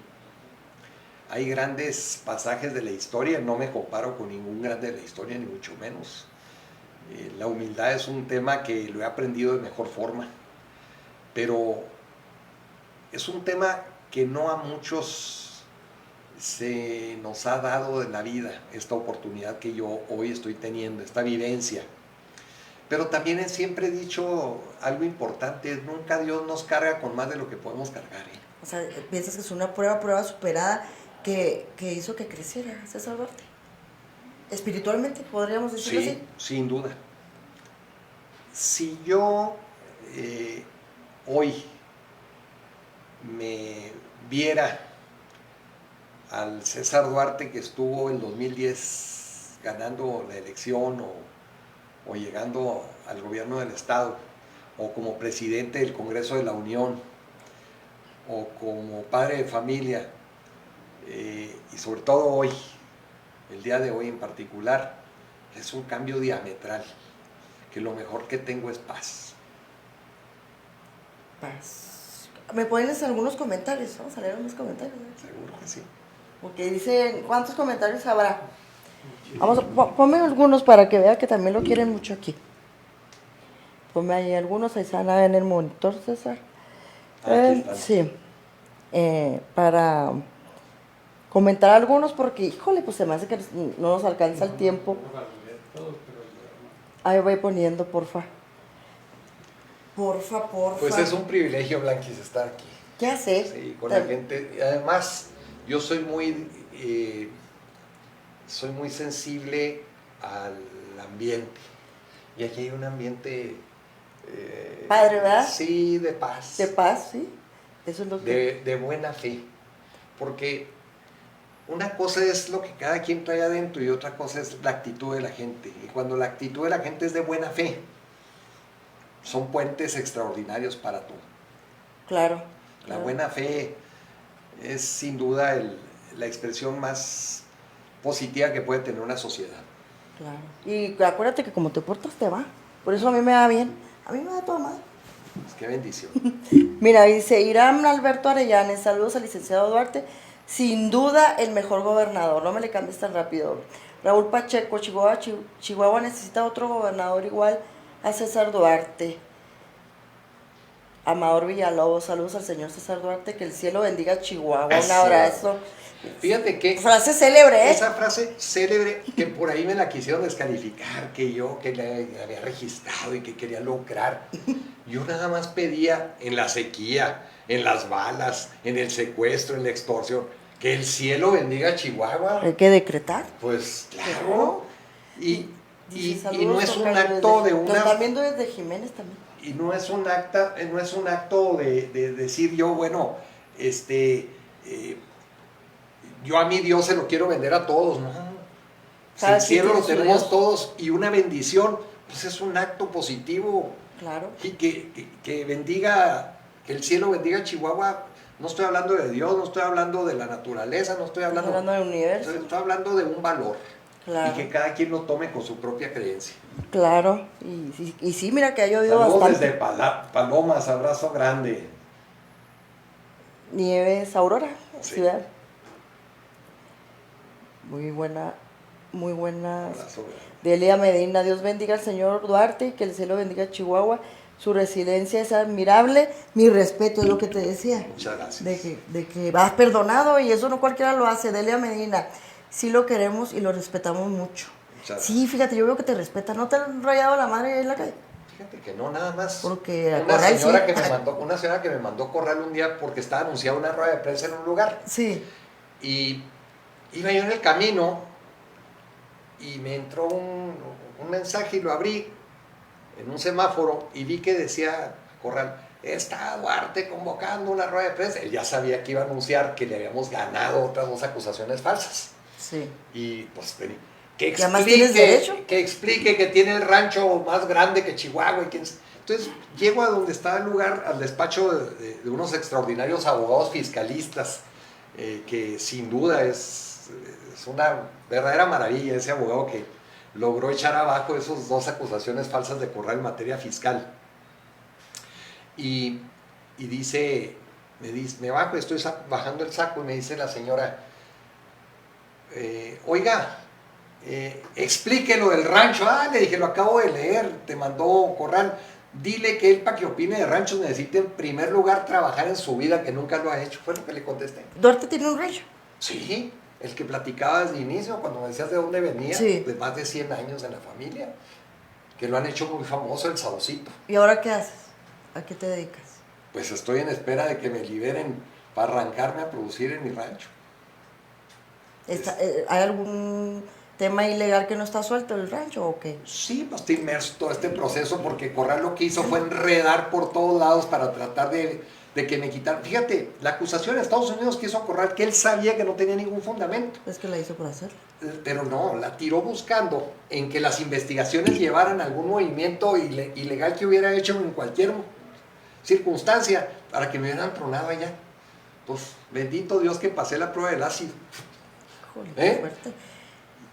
Hay grandes pasajes de la historia, no me comparo con ningún grande de la historia, ni mucho menos. La humildad es un tema que lo he aprendido de mejor forma, pero es un tema que no a muchos se nos ha dado en la vida, esta oportunidad que yo hoy estoy teniendo, esta vivencia. Pero también siempre he dicho algo importante, nunca Dios nos carga con más de lo que podemos cargar. O sea, piensas que es una prueba superada que hizo que creciera César Duarte. Espiritualmente, podríamos decirlo así. Sin duda. Si yo hoy me viera al César Duarte que estuvo en 2010 ganando la elección o llegando al gobierno del estado, o como presidente del Congreso de la Unión, o como padre de familia, y sobre todo hoy, el día de hoy en particular, es un cambio diametral, que lo mejor que tengo es paz. Paz. ¿Me pones algunos comentarios? Vamos a leer unos comentarios, ¿no? Seguro que sí. Porque dicen, ¿cuántos comentarios habrá? Vamos a ponme algunos para que vea que también lo quieren mucho aquí. Ponme ahí algunos, ahí están en el monitor, César. Aquí están. Sí. Para comentar algunos, porque, híjole, pues se me hace que no nos alcanza el tiempo. Ahí voy poniendo, porfa. Porfa. Pues es un privilegio, Blanquis, estar aquí. Ya sé. Sí, con la gente. Y además, yo soy muy sensible al ambiente. Y aquí hay un ambiente... padre, ¿verdad? Sí, de paz. De paz, sí. Eso es lo que... De buena fe. Porque una cosa es lo que cada quien trae adentro y otra cosa es la actitud de la gente. Y cuando la actitud de la gente es de buena fe, son puentes extraordinarios para todo. Claro. La buena fe es sin duda la expresión más positiva que puede tener una sociedad. Claro. Y acuérdate que como te portas te va. Por eso a mí me da bien. A mí me da todo mal. Pues qué bendición. Mira, dice Irán Alberto Arellanes, saludos al licenciado Duarte. Sin duda el mejor gobernador, no me le cambies tan rápido. Raúl Pacheco, Chihuahua necesita otro gobernador igual a César Duarte. Amador Villalobos, saludos al señor César Duarte, que el cielo bendiga a Chihuahua. Eso. Un abrazo. Fíjate que... Frase célebre, ¿eh? Esa frase célebre que por ahí me la quisieron descalificar, que la había registrado y que quería lucrar. Yo nada más pedía en la sequía, en las balas, en el secuestro, en la extorsión, que el cielo bendiga a Chihuahua. Hay que decretar. Pues claro. Y Saludos, no es un tocayo, acto desde- de una... También desde Jiménez también. Y no es un acto de decir yo, bueno, yo a mi Dios se lo quiero vender a todos, ¿no? Si el cielo lo tenemos todos y una bendición, pues es un acto positivo. Claro. Y que bendiga, que el cielo bendiga a Chihuahua. No estoy hablando de Dios, no estoy hablando de la naturaleza, no estoy hablando del universo. Estoy hablando de un valor. Claro. Y que cada quien lo tome con su propia creencia. Claro. Y sí, mira que ha llovido Saludos bastante. desde Palomas, abrazo grande. Nieves Aurora, Sí. ciudad. Muy buena. Abrazo grande. Delia Medina, Dios bendiga al señor Duarte y que el cielo bendiga a Chihuahua. Su resiliencia es admirable. Mi respeto es lo que te decía. Muchas gracias. De que vas perdonado y eso no cualquiera lo hace. Delia Medina, sí lo queremos y lo respetamos mucho. Muchas Sí, gracias. fíjate, yo veo que te respeta. ¿No te han rayado la madre ahí en la calle? Fíjate que no, nada más. Porque a una Corral señora sí. una señora que me mandó correr un día porque estaba anunciada una rueda de prensa en un lugar. Sí. Y iba yo en el camino y me entró un mensaje y lo abrí en un semáforo y vi que decía Corral, está Duarte convocando una rueda de prensa. Él ya sabía que iba a anunciar que le habíamos ganado otras 2 acusaciones falsas. Sí. Y pues que ¿Y además tienes derecho? que explique que tiene el rancho más grande que Chihuahua. Entonces llego a donde estaba el lugar, al despacho de unos extraordinarios abogados fiscalistas, que sin duda es una verdadera maravilla ese abogado que logró echar abajo esas 2 acusaciones falsas de Corral en materia fiscal. Y me bajo, estoy bajando el saco y me dice la señora, oiga, explique lo del rancho. Le dije, lo acabo de leer, te mandó Corral. Dile que él, para que opine de ranchos, necesita en primer lugar trabajar en su vida, que nunca lo ha hecho. Fue lo que le contesté. ¿Duarte tiene un rancho? Sí, el que platicaba desde el inicio, cuando me decías de dónde venía, Sí. de más de 100 años en la familia, que lo han hecho muy famoso, el Saucito. ¿Y ahora qué haces? ¿A qué te dedicas? Pues estoy en espera de que me liberen para arrancarme a producir en mi rancho. ¿Hay algún tema ilegal que no está suelto el rancho o qué? Sí, pues estoy inmerso en todo este proceso porque Corral lo que hizo fue enredar por todos lados para tratar de de que me quitaron. Fíjate, la acusación de Estados Unidos quiso correr que él sabía que no tenía ningún fundamento. Es que la hizo por hacerlo. Pero no, la tiró buscando en que las investigaciones llevaran algún movimiento ilegal que hubiera hecho en cualquier circunstancia para que me hubieran tronado allá. Pues bendito Dios que pasé la prueba del ácido. Joder, qué fuerte.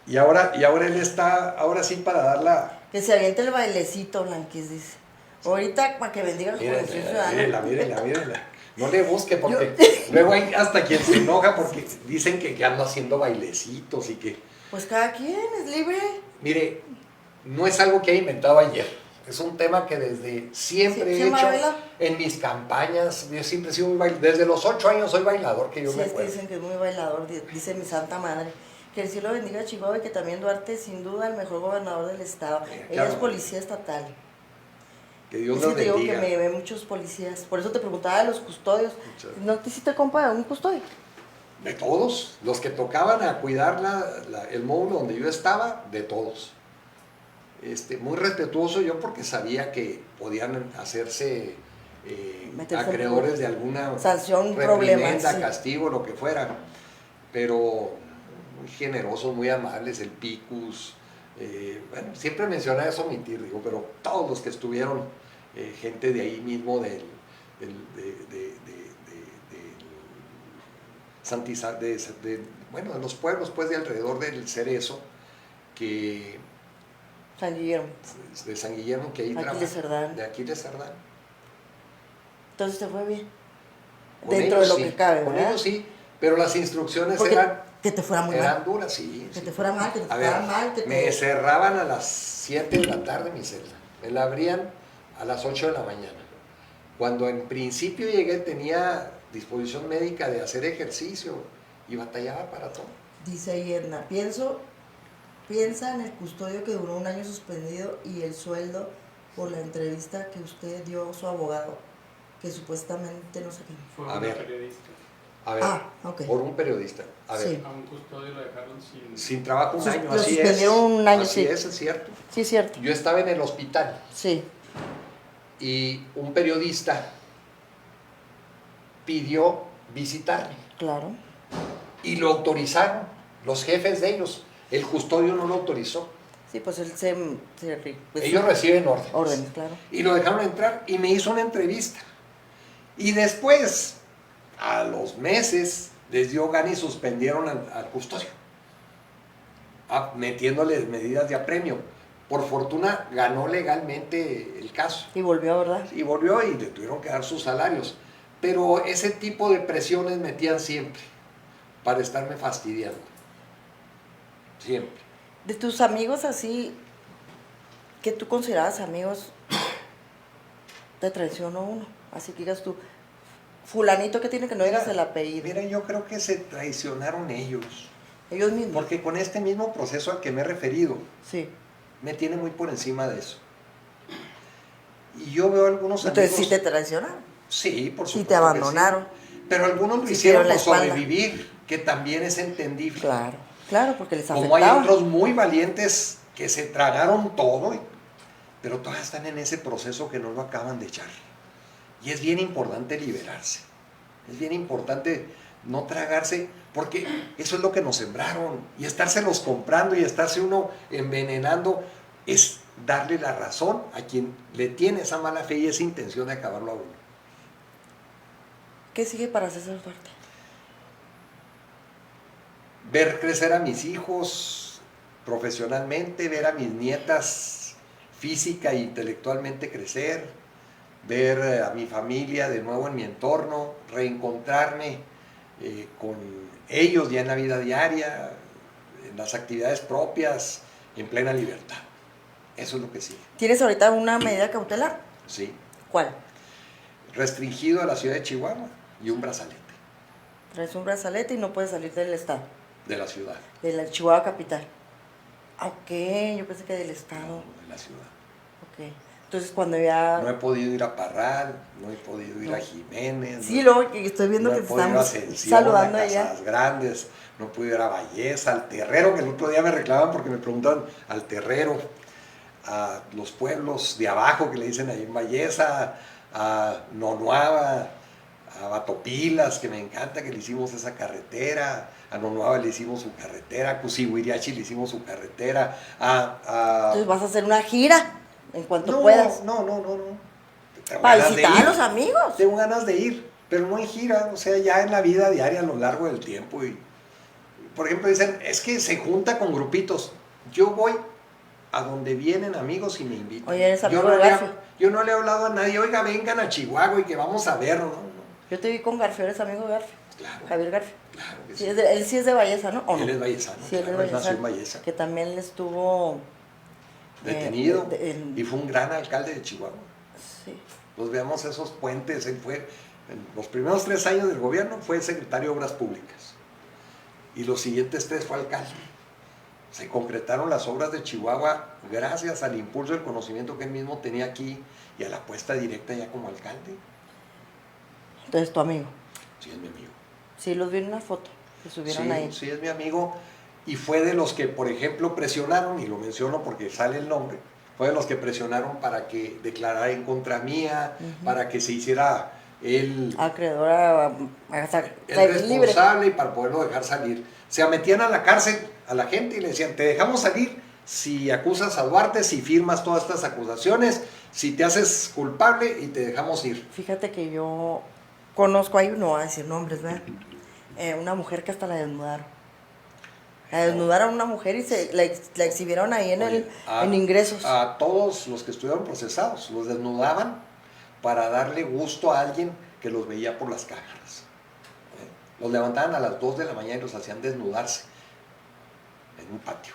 Y ahora él está, ahora sí para darla. Que se aviente el bailecito, Blanquis, dice. Ahorita para que bendiga el Juventud Ciudadana. Mírenla. No le busque porque luego hay hasta quien se enoja porque dicen que ando haciendo bailecitos y que... Pues cada quien es libre. Mire, no es algo que he inventado ayer. Es un tema que desde siempre he hecho en mis campañas. Yo siempre he sido muy bailador. Desde los 8 años soy bailador, que yo me acuerdo. Dicen que es muy bailador, dice mi santa madre. Que el cielo bendiga a Chihuahua y que también Duarte, sin duda, el mejor gobernador del estado. Ella es policía estatal. Que Dios los bendiga. Te digo que me ven muchos policías. Por eso te preguntaba de los custodios. ¿No te hiciste compa de un custodio? De todos. Los que tocaban a cuidar el módulo donde yo estaba, de todos. Muy respetuoso yo porque sabía que podían hacerse acreedores de alguna sanción, problema, castigo, lo que fuera. Pero muy generosos, muy amables, el Picus. Bueno, siempre menciona eso omitir, digo, pero todos los que estuvieron, gente de ahí mismo de los pueblos pues de alrededor del Cerezo, que San Guillermo. De San Guillermo, que ahí trabaja. De aquí de Cerdán. Entonces te fue bien. Con dentro de lo que cabe, ¿verdad? Con ellos sí, pero las instrucciones que te fuera muy eran mal. Duras, sí. Que te fuera mal, que te fuera mal. Me cerraban a las 7 de la tarde mi celda. Me la abrían a las 8 de la mañana. Cuando en principio llegué tenía disposición médica de hacer ejercicio y batallaba para todo. Dice Yerna, piensa en el custodio que duró 1 año suspendido y el sueldo por la entrevista que usted dio a su abogado, que supuestamente no sé qué. Fue un periodista. A ver, okay. Por un periodista. A ver. A un custodio lo dejaron sin trabajo 1 año, lo así suspendieron es. 1 año, así sí. Es cierto. Sí, es cierto. Yo estaba en el hospital. Sí. Y un periodista pidió visitarme. Claro. Y lo autorizaron los jefes de ellos. El custodio no lo autorizó. Sí, pues él ellos reciben órdenes. Órdenes, claro. Y lo dejaron entrar y me hizo una entrevista. Y después, a los meses, les dio gana y suspendieron al custodio, metiéndoles medidas de apremio. Por fortuna ganó legalmente el caso. Y volvió, ¿verdad? Y volvió y le tuvieron que dar sus salarios. Pero ese tipo de presiones metían siempre para estarme fastidiando. Siempre. De tus amigos así, que tú considerabas amigos, te traicionó uno. Así que digas tú, fulanito que tiene que no digas el apellido. Mira, yo creo que se traicionaron ellos. Ellos mismos. Porque con este mismo proceso al que me he referido, sí, me tiene muy por encima de eso. Y yo veo algunos amigos... Entonces, ¿sí te traicionaron? Sí, por supuesto. ¿Y te abandonaron? Sí. Pero algunos lo hicieron por sobrevivir, que también es entendible. Claro, claro, porque les afectaba. Como hay otros muy valientes que se tragaron todo, pero todavía están en ese proceso que no lo acaban de echar. Y es bien importante liberarse. Es bien importante no tragarse, porque eso es lo que nos sembraron. Y estárselos comprando y estarse uno envenenando es darle la razón a quien le tiene esa mala fe y esa intención de acabarlo a uno. ¿Qué sigue para César Duarte? Ver crecer a mis hijos profesionalmente, ver a mis nietas física e intelectualmente crecer, ver a mi familia de nuevo en mi entorno, reencontrarme con ellos ya en la vida diaria, en las actividades propias, en plena libertad. Eso es lo que sigue. ¿Tienes ahorita una medida cautelar? Sí. ¿Cuál? Restringido a la ciudad de Chihuahua y un brazalete. Traes un brazalete y no puedes salir del estado. De la ciudad. De la Chihuahua capital. Ok, yo pensé que del estado. No, de la ciudad. Ok. Entonces cuando ya... No he podido ir a Parral, no he podido ir a Jiménez. Sí, luego estoy viendo que te estamos saludando allá. A Casas Grandes, no pude ir a Valleza, al Terrero, que el otro día me reclamaban porque me preguntaban al Terrero, a los pueblos de abajo que le dicen ahí en Valleza, a Nonuava, a Batopilas, que me encanta, que le hicimos esa carretera, a Nonuava le hicimos su carretera, a Cusihuiriachi le hicimos su carretera, Entonces vas a hacer una gira en cuanto no, puedas. No. Tengo Para ganas de visitar a ir. los amigos. Tengo ganas de ir, pero no en gira, o sea, ya en la vida diaria a lo largo del tiempo. Y, por ejemplo, dicen, es que se junta con grupitos. Yo voy a donde vienen amigos y me invitan. Oye, ¿eres amigo yo, no de Garfio? yo no le he hablado a nadie, oiga, vengan a Chihuahua y que vamos a ver, ¿no? Yo te vi con Garfio, ¿eres amigo de Garfio? Claro. Javier Garfio. Claro que Sí, sí. él sí es de Ballesa, ¿no? ¿O no? Él es vallesano, Sí, él claro, es él nació en Ballesa, Ballesa. que también él estuvo Detenido, en- y fue un gran alcalde de Chihuahua. sí. Pues veamos esos puentes, él fue, en los primeros 3 años del gobierno fue secretario de Obras Públicas, y los siguientes 3 fue alcalde. Se concretaron las obras de Chihuahua gracias al impulso del conocimiento que él mismo tenía aquí y a la apuesta directa ya como alcalde. Entonces, tu amigo. Sí, es mi amigo. Sí, los vi en una foto que subieron Sí, ahí. sí, es mi amigo, y fue de los que, por ejemplo, presionaron, y lo menciono porque sale el nombre, fue de los que presionaron para que declarara en contra mía, para que se hiciera él Acreedora el responsable y para poderlo dejar salir. Se metían a la cárcel a la gente y le decían, te dejamos salir si acusas a Duarte, si firmas todas estas acusaciones, si te haces culpable y te dejamos ir. Fíjate que yo conozco, ahí no voy a decir nombres, ¿verdad? Una mujer que hasta la desnudaron. La desnudaron a una mujer y la exhibieron ahí en ingresos. A todos los que estuvieron procesados, los desnudaban para darle gusto a alguien que los veía por las cámaras. Los levantaban a las 2 de la mañana y los hacían desnudarse en un patio.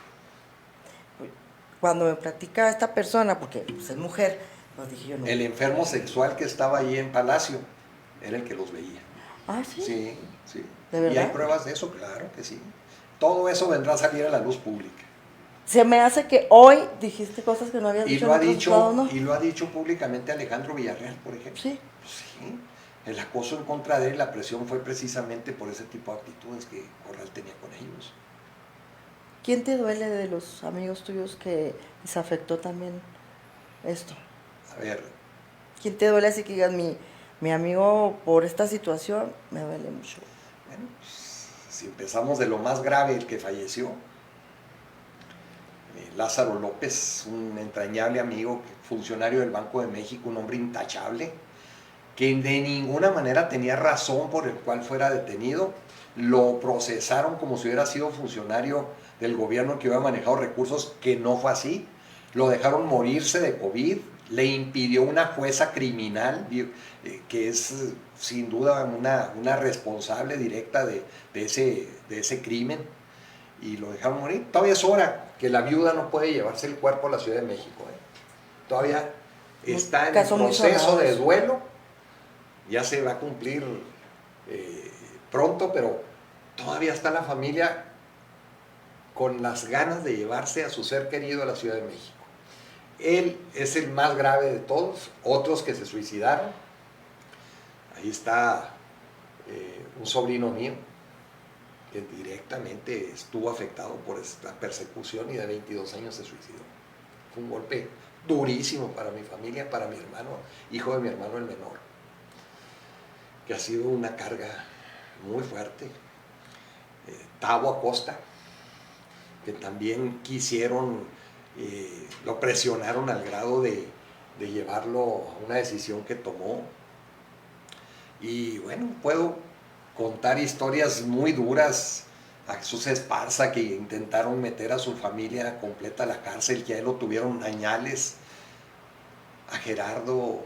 Cuando me platica esta persona, porque pues, es mujer, pues dije yo no. El enfermo sexual que estaba ahí en Palacio era el que los veía. Ah, sí. Sí, sí. ¿De verdad? ¿Y hay pruebas de eso? Claro que sí. Todo eso vendrá a salir a la luz pública. Se me hace que hoy dijiste cosas que no habías Y dicho lo, ha en otros dicho, lados, ¿no? y lo ha dicho públicamente Alejandro Villarreal, por ejemplo. Sí. Sí. El acoso en contra de él, la presión fue precisamente por ese tipo de actitudes que Corral tenía con ellos. ¿Quién te duele de los amigos tuyos que les afectó también esto? A ver, ¿Quién te duele así que digas, mi amigo por esta situación me duele mucho? bueno, pues, si empezamos de lo más grave, el que falleció, Lázaro López, un entrañable amigo, funcionario del Banco de México, un hombre intachable, que de ninguna manera tenía razón por el cual fuera detenido. Lo procesaron como si hubiera sido funcionario del gobierno que hubiera manejado recursos, que no fue así. Lo dejaron morirse de COVID, le impidió una jueza criminal, que es sin duda una responsable directa de ese crimen, y lo dejaron morir. Todavía es hora que la viuda no puede llevarse el cuerpo a la Ciudad de México. Todavía está en el proceso de duelo, ya se va a cumplir pronto, pero todavía está la familia con las ganas de llevarse a su ser querido a la Ciudad de México. Él es el más grave de todos, otros que se suicidaron. Ahí está un sobrino mío que directamente estuvo afectado por esta persecución y de 22 años se suicidó. Fue un golpe durísimo para mi familia, para mi hermano, hijo de mi hermano el menor, que ha sido una carga muy fuerte. Tavo Acosta, que también quisieron, lo presionaron al grado de llevarlo a una decisión que tomó. Y bueno, puedo contar historias muy duras. A Jesús Esparza, que intentaron meter a su familia completa a la cárcel, que a él lo tuvieron añales. A Gerardo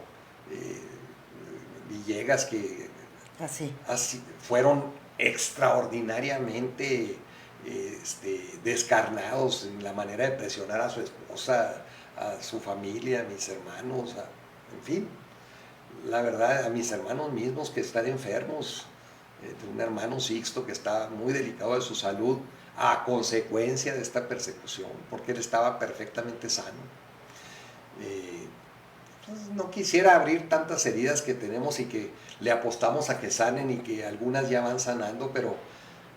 Villegas, que así fueron extraordinariamente descarnados en la manera de presionar a su esposa, a su familia, a mis hermanos, en fin, la verdad, a mis hermanos mismos que están enfermos, un hermano Sixto que está muy delicado de su salud a consecuencia de esta persecución, porque él estaba perfectamente sano. No quisiera abrir tantas heridas que tenemos y que le apostamos a que sanen y que algunas ya van sanando, pero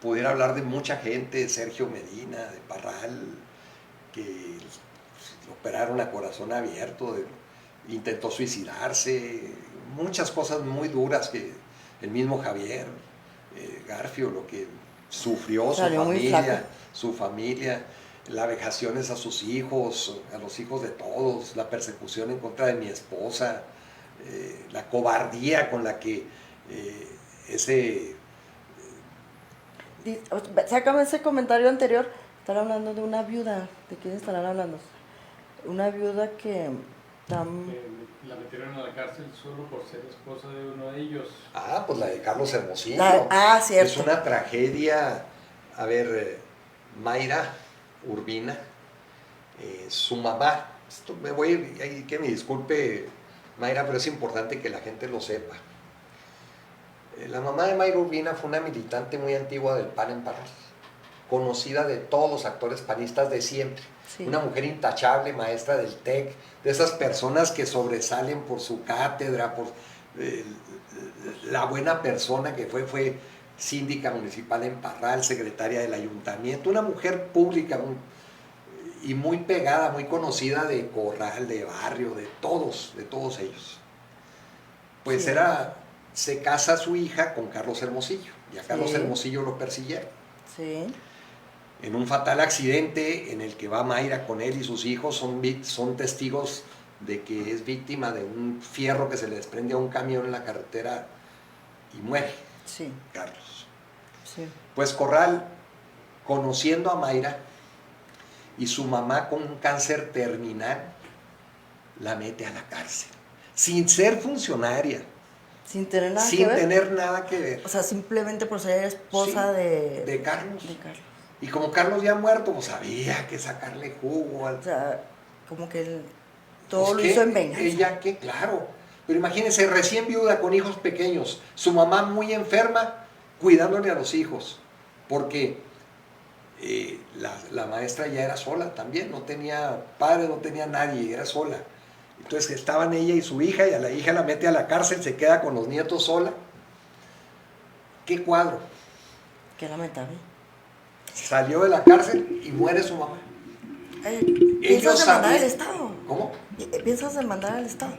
pudiera hablar de mucha gente, de Sergio Medina, de Parral, que lo operaron a corazón abierto, intentó suicidarse, muchas cosas muy duras que el mismo Javier Garfio, lo que sufrió Salió muy flaco. su familia, las vejaciones a sus hijos, a los hijos de todos, la persecución en contra de mi esposa, la cobardía con la que Sácame ese comentario anterior. Están hablando de una viuda. ¿De quién estarán hablando? Una viuda que... La metieron a la cárcel solo por ser esposa de uno de ellos. pues la de Carlos Hermosillo. Cierto. Es una tragedia. A ver, Mayra Urbina, su mamá, que me disculpe Mayra, pero es importante que la gente lo sepa. La mamá de Mayra Urbina fue una militante muy antigua del PAN en Parral, conocida de todos los actores panistas de siempre. Sí. Una mujer intachable, maestra del TEC, de esas personas que sobresalen por su cátedra, por la buena persona que fue síndica municipal en Parral, secretaria del ayuntamiento, una mujer pública y muy pegada, muy conocida de Corral, de barrio, de todos ellos. Pues sí. Se casa su hija con Carlos Hermosillo, y a Carlos Hermosillo lo persiguieron. Sí. En un fatal accidente en el que va Mayra con él y sus hijos, son testigos de que es víctima de un fierro que se le desprende a un camión en la carretera y muere. Sí. Carlos. Sí. Pues Corral, conociendo a Mayra y su mamá con un cáncer terminal, la mete a la cárcel, sin ser funcionaria. Sin tener nada sin que ver. tener nada que ver. O sea, simplemente por ser esposa de Carlos. Y como Carlos ya muerto, pues había que sacarle jugo. O sea, como que todo lo hizo en venganza. Ella, claro. Pero imagínense, recién viuda con hijos pequeños, su mamá muy enferma, cuidándole a los hijos. Porque la maestra ya era sola también, no tenía padre, no tenía nadie, era sola. Entonces estaban ella y su hija, y a la hija la mete a la cárcel, se queda con los nietos sola. ¿Qué cuadro? Qué lamentable. Salió de la cárcel y muere su mamá. ¿Piensas demandar al Estado? ¿Cómo? ¿Piensas demandar al Estado?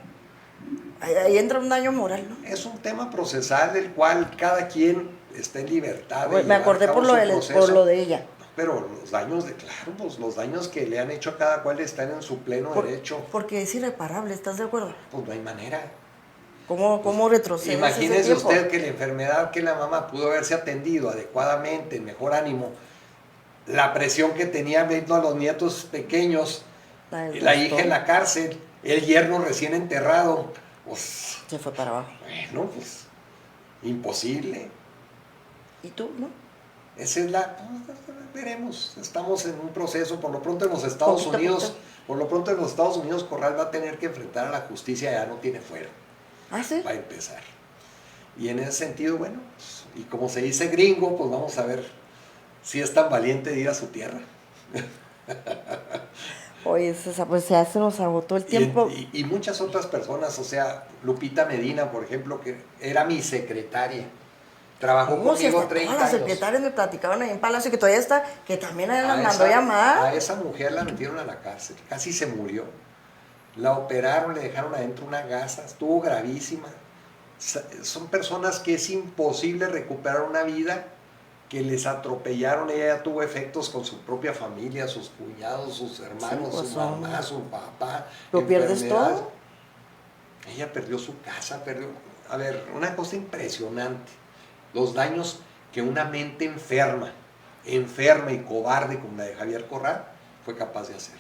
Ahí entra un daño moral, ¿no? Es un tema procesal del cual cada quien está en libertad. Me acordé por lo de ella. Pero los daños los daños que le han hecho a cada cual están en su pleno derecho. Porque es irreparable, ¿estás de acuerdo? Pues no hay manera. ¿Cómo retroceder? Imagínese usted que la enfermedad que la mamá pudo haberse atendido adecuadamente, en mejor ánimo, la presión que tenía viendo a los nietos pequeños, la hija en la cárcel, el yerno recién enterrado, pues... Se fue para abajo. Bueno, pues, imposible. ¿Y tú, no? Esa es veremos, estamos en un proceso, por lo pronto en los Estados Unidos, Corral va a tener que enfrentar a la justicia, ya no tiene fuero. ¿Ah, sí? Va a empezar. Y en ese sentido, bueno, pues, y como se dice gringo, pues vamos a ver si es tan valiente de ir a su tierra. Oye, pues ya se nos agotó el tiempo. Y muchas otras personas, o sea, Lupita Medina, por ejemplo, que era mi secretaria. Trabajó conmigo 30 años. Las secretarias me platicaban ahí en Palacio que todavía está, que también la mandó llamar. A esa mujer la metieron a la cárcel, casi se murió. La operaron, le dejaron adentro una gasa, estuvo gravísima. Son personas que es imposible recuperar una vida, que les atropellaron. Ella ya tuvo efectos con su propia familia, sus cuñados, sus hermanos, sí, pues su mamá, su papá. ¿Lo pierdes todo? Ella perdió su casa, a ver, una cosa impresionante. Los daños que una mente enferma y cobarde como la de Javier Corral fue capaz de hacer.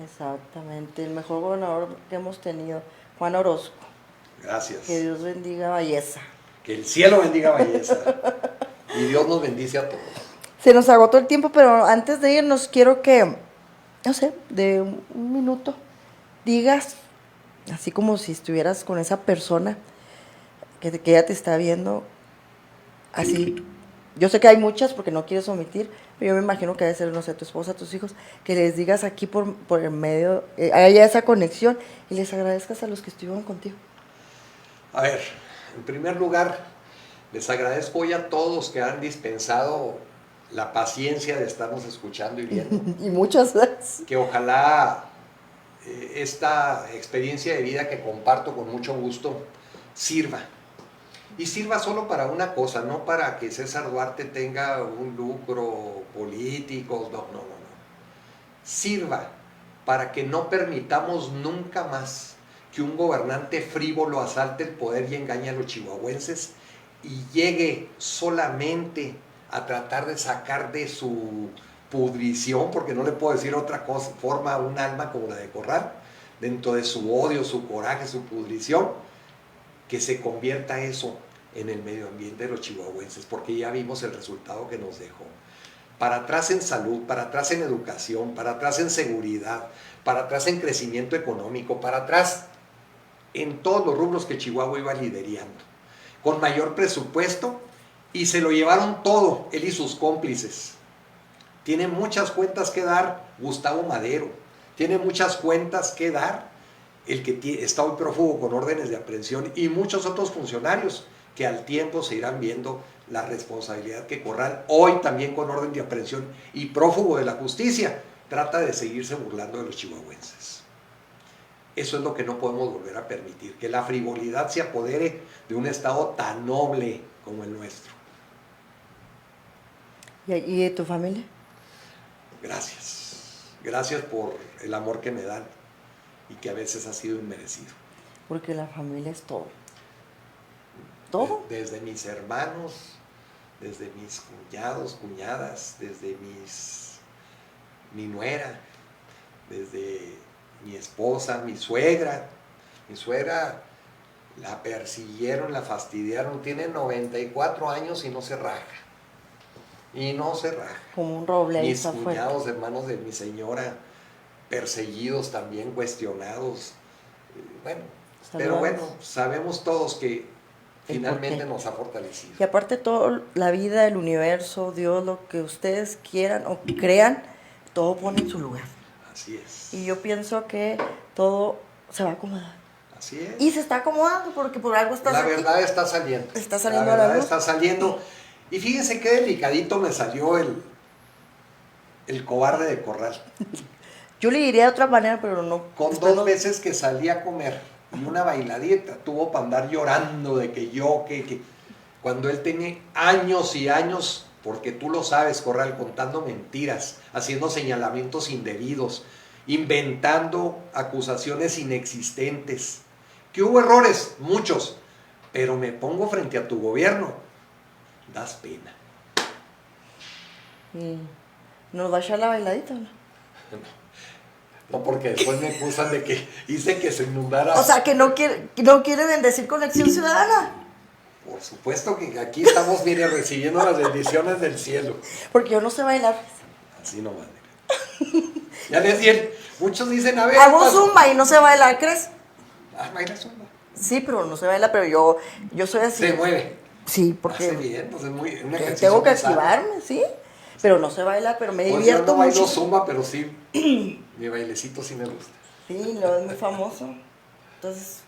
Exactamente, el mejor gobernador que hemos tenido, Juan Orozco. Gracias. Que Dios bendiga Valleza. Que el cielo bendiga Valleza. Y Dios nos bendice a todos. Se nos agotó el tiempo, pero antes de irnos quiero que, no sé, de un minuto, digas, así como si estuvieras con esa persona que ella te está viendo, así. Yo sé que hay muchas porque no quieres omitir, pero yo me imagino que debe ser, no sé, tu esposa, tus hijos, que les digas aquí por el medio, haya esa conexión y les agradezcas a los que estuvieron contigo. A ver, en primer lugar, les agradezco hoy a todos que han dispensado la paciencia de estarnos escuchando y viendo. Y muchas gracias. Que ojalá esta experiencia de vida que comparto con mucho gusto sirva y sirva solo para una cosa, no para que César Duarte tenga un lucro político, no. Sirva para que no permitamos nunca más que un gobernante frívolo asalte el poder y engañe a los chihuahuenses y llegue solamente a tratar de sacar de su pudrición, porque no le puedo decir otra cosa, forma un alma como la de Corral, dentro de su odio, su coraje, su pudrición, que se convierta eso en el medio ambiente de los chihuahuenses, porque ya vimos el resultado que nos dejó. Para atrás en salud, para atrás en educación, para atrás en seguridad, para atrás en crecimiento económico, para atrás en todos los rubros que Chihuahua iba liderando, con mayor presupuesto, y se lo llevaron todo, él y sus cómplices. Tiene muchas cuentas que dar Gustavo Madero, tiene muchas cuentas que dar el que está hoy prófugo con órdenes de aprehensión y muchos otros funcionarios que al tiempo se irán viendo la responsabilidad que Corral, hoy también con orden de aprehensión y prófugo de la justicia, trata de seguirse burlando de los chihuahuenses. Eso es lo que no podemos volver a permitir, que la frivolidad se apodere de un estado tan noble como el nuestro. ¿Y de tu familia? Gracias por el amor que me dan y que a veces ha sido inmerecido. Porque la familia es todo. ¿Todo? Desde mis hermanos, desde mis cuñados, cuñadas, desde mi nuera, desde mi esposa, mi suegra. Mi suegra la persiguieron, la fastidiaron, tiene 94 años y no se raja. Como un roble ahí. Mis cuñados, hermanos de mi señora, perseguidos también, cuestionados. Bueno, pero bueno, sabemos todos que finalmente nos ha fortalecido. Y aparte todo, la vida, el universo, Dios, lo que ustedes quieran o crean, todo pone en su lugar. Así es. Y yo pienso que todo se va a acomodar. Así es. Y se está acomodando porque por algo estás aquí. La verdad está saliendo. Está saliendo a la luz. Está saliendo. Y fíjense qué delicadito me salió el cobarde de Corral. Yo le diría de otra manera, pero no. Con 2 veces que salí a comer y una bailadita, tuvo para andar llorando de que cuando él tiene años y años, porque tú lo sabes, Corral, contando mentiras, haciendo señalamientos indebidos, inventando acusaciones inexistentes. Que hubo errores, muchos, pero me pongo frente a tu gobierno, das pena. ¿Nos va a echar la bailadita o no? No, porque después me acusan de que hice que se inundara. O sea, que no quiere bendecir Conexión Ciudadana. Por supuesto que aquí estamos, mire, recibiendo las bendiciones del cielo. Porque yo no sé bailar. Así nomás. Ya les dije, muchos dicen, a ver. Hago zumba y no sé bailar, ¿crees? Baila zumba. Sí, pero no se baila, pero yo soy así. Se mueve. Sí, porque hace bien, pues es muy un ejercicio. Tengo que activarme, sí. Pero no sé bailar, pero me pues divierto yo no bailo mucho. zumba, pero sí, mi bailecito sí me gusta. Sí, no, es muy famoso. Entonces,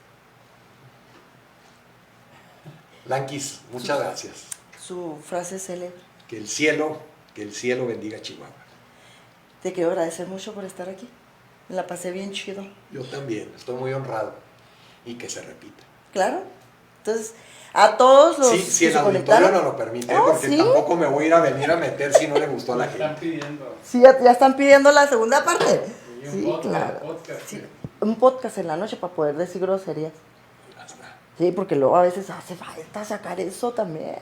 Lanquis, muchas gracias. Su frase célebre. Que el cielo bendiga a Chihuahua. Te quiero agradecer mucho por estar aquí. Me la pasé bien chido. Yo también, estoy muy honrado. Y que se repita. Claro. Entonces, a todos los si el auditorio no lo permite, porque tampoco me voy a ir a venir a meter si no le gustó a la gente. Están pidiendo. Sí, ya están pidiendo la segunda parte. Sí, claro. Podcast, sí. Un podcast en la noche para poder decir groserías. Sí, porque luego a veces hace falta sacar eso también.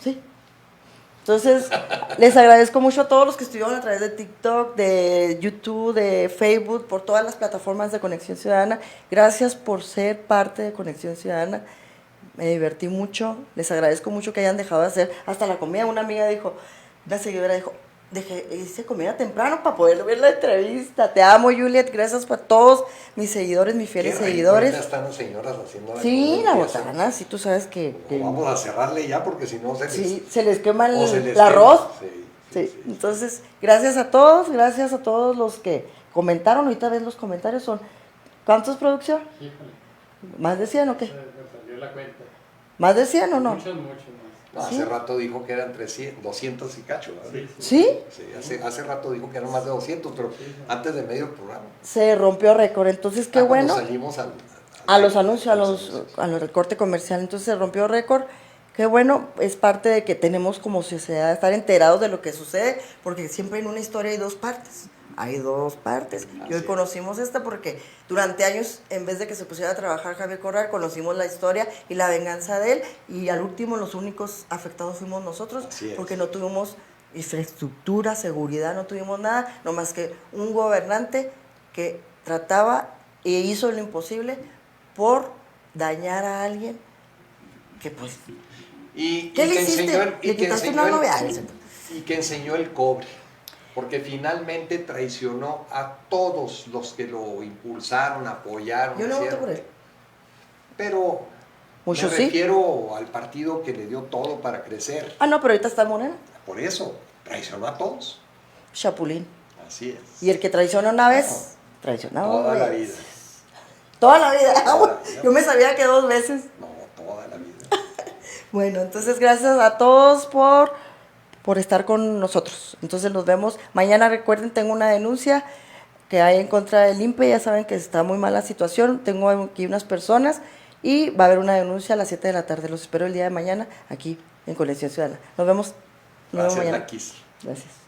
Sí. Entonces, les agradezco mucho a todos los que estuvieron a través de TikTok, de YouTube, de Facebook, por todas las plataformas de Conexión Ciudadana. Gracias por ser parte de Conexión Ciudadana. Me divertí mucho. Les agradezco mucho que hayan dejado de hacer hasta la comida. Una amiga dijo, una seguidora dijo, hice comida temprano para poder ver la entrevista. Te amo, Juliet. Gracias para todos mis seguidores, mis fieles seguidores. Ya están las señoras haciendo la botana. Sí, tú sabes que vamos a cerrarle ya porque si no se les quema el arroz. Sí. Entonces, gracias a todos los que comentaron. Ahorita ves los comentarios, son ¿cuántos, producción? Híjole. ¿Más de 100 o qué? Me perdió la cuenta. ¿Más de 100 o no? Muchos más. No, hace rato dijo que eran 200 y cacho, ¿verdad? ¿Sí? Sí, hace rato dijo que eran más de 200, pero antes de medio programa. Se rompió récord, entonces qué bueno. Cuando salimos al a los anuncios, a los recorte comercial. Entonces se rompió récord. Qué bueno, es parte de que tenemos como sociedad estar enterados de lo que sucede, porque siempre en una historia hay dos partes. Hay dos partes. Y hoy conocimos esta porque durante años, en vez de que se pusiera a trabajar Javier Corral, conocimos la historia y la venganza de él, y al último los únicos afectados fuimos nosotros, porque no tuvimos infraestructura, seguridad, no tuvimos nada, no más que un gobernante que trataba e hizo lo imposible por dañar a alguien que pues... ¿Qué le hiciste? Le quitaste una novia. Y que enseñó el cobre, porque finalmente traicionó a todos los que lo impulsaron, apoyaron. Yo no voté por él. Pero mucho me refiero al partido que le dio todo para crecer. Ah, no, pero ahorita está Morena. Por eso, traicionó a todos. Chapulín. Así es. Y el que traiciona una vez, traiciona toda la vida. Toda la vida. Yo me sabía que 2 veces. No, toda la vida. Bueno, entonces gracias a todos por estar con nosotros. Entonces nos vemos. Mañana, recuerden, tengo una denuncia que hay en contra del INPE. Ya saben que está muy mala situación. Tengo aquí unas personas y va a haber una denuncia a las 7 de la tarde. Los espero el día de mañana aquí en Conexión Ciudadana. Nos vemos. Nos vemos mañana. Gracias.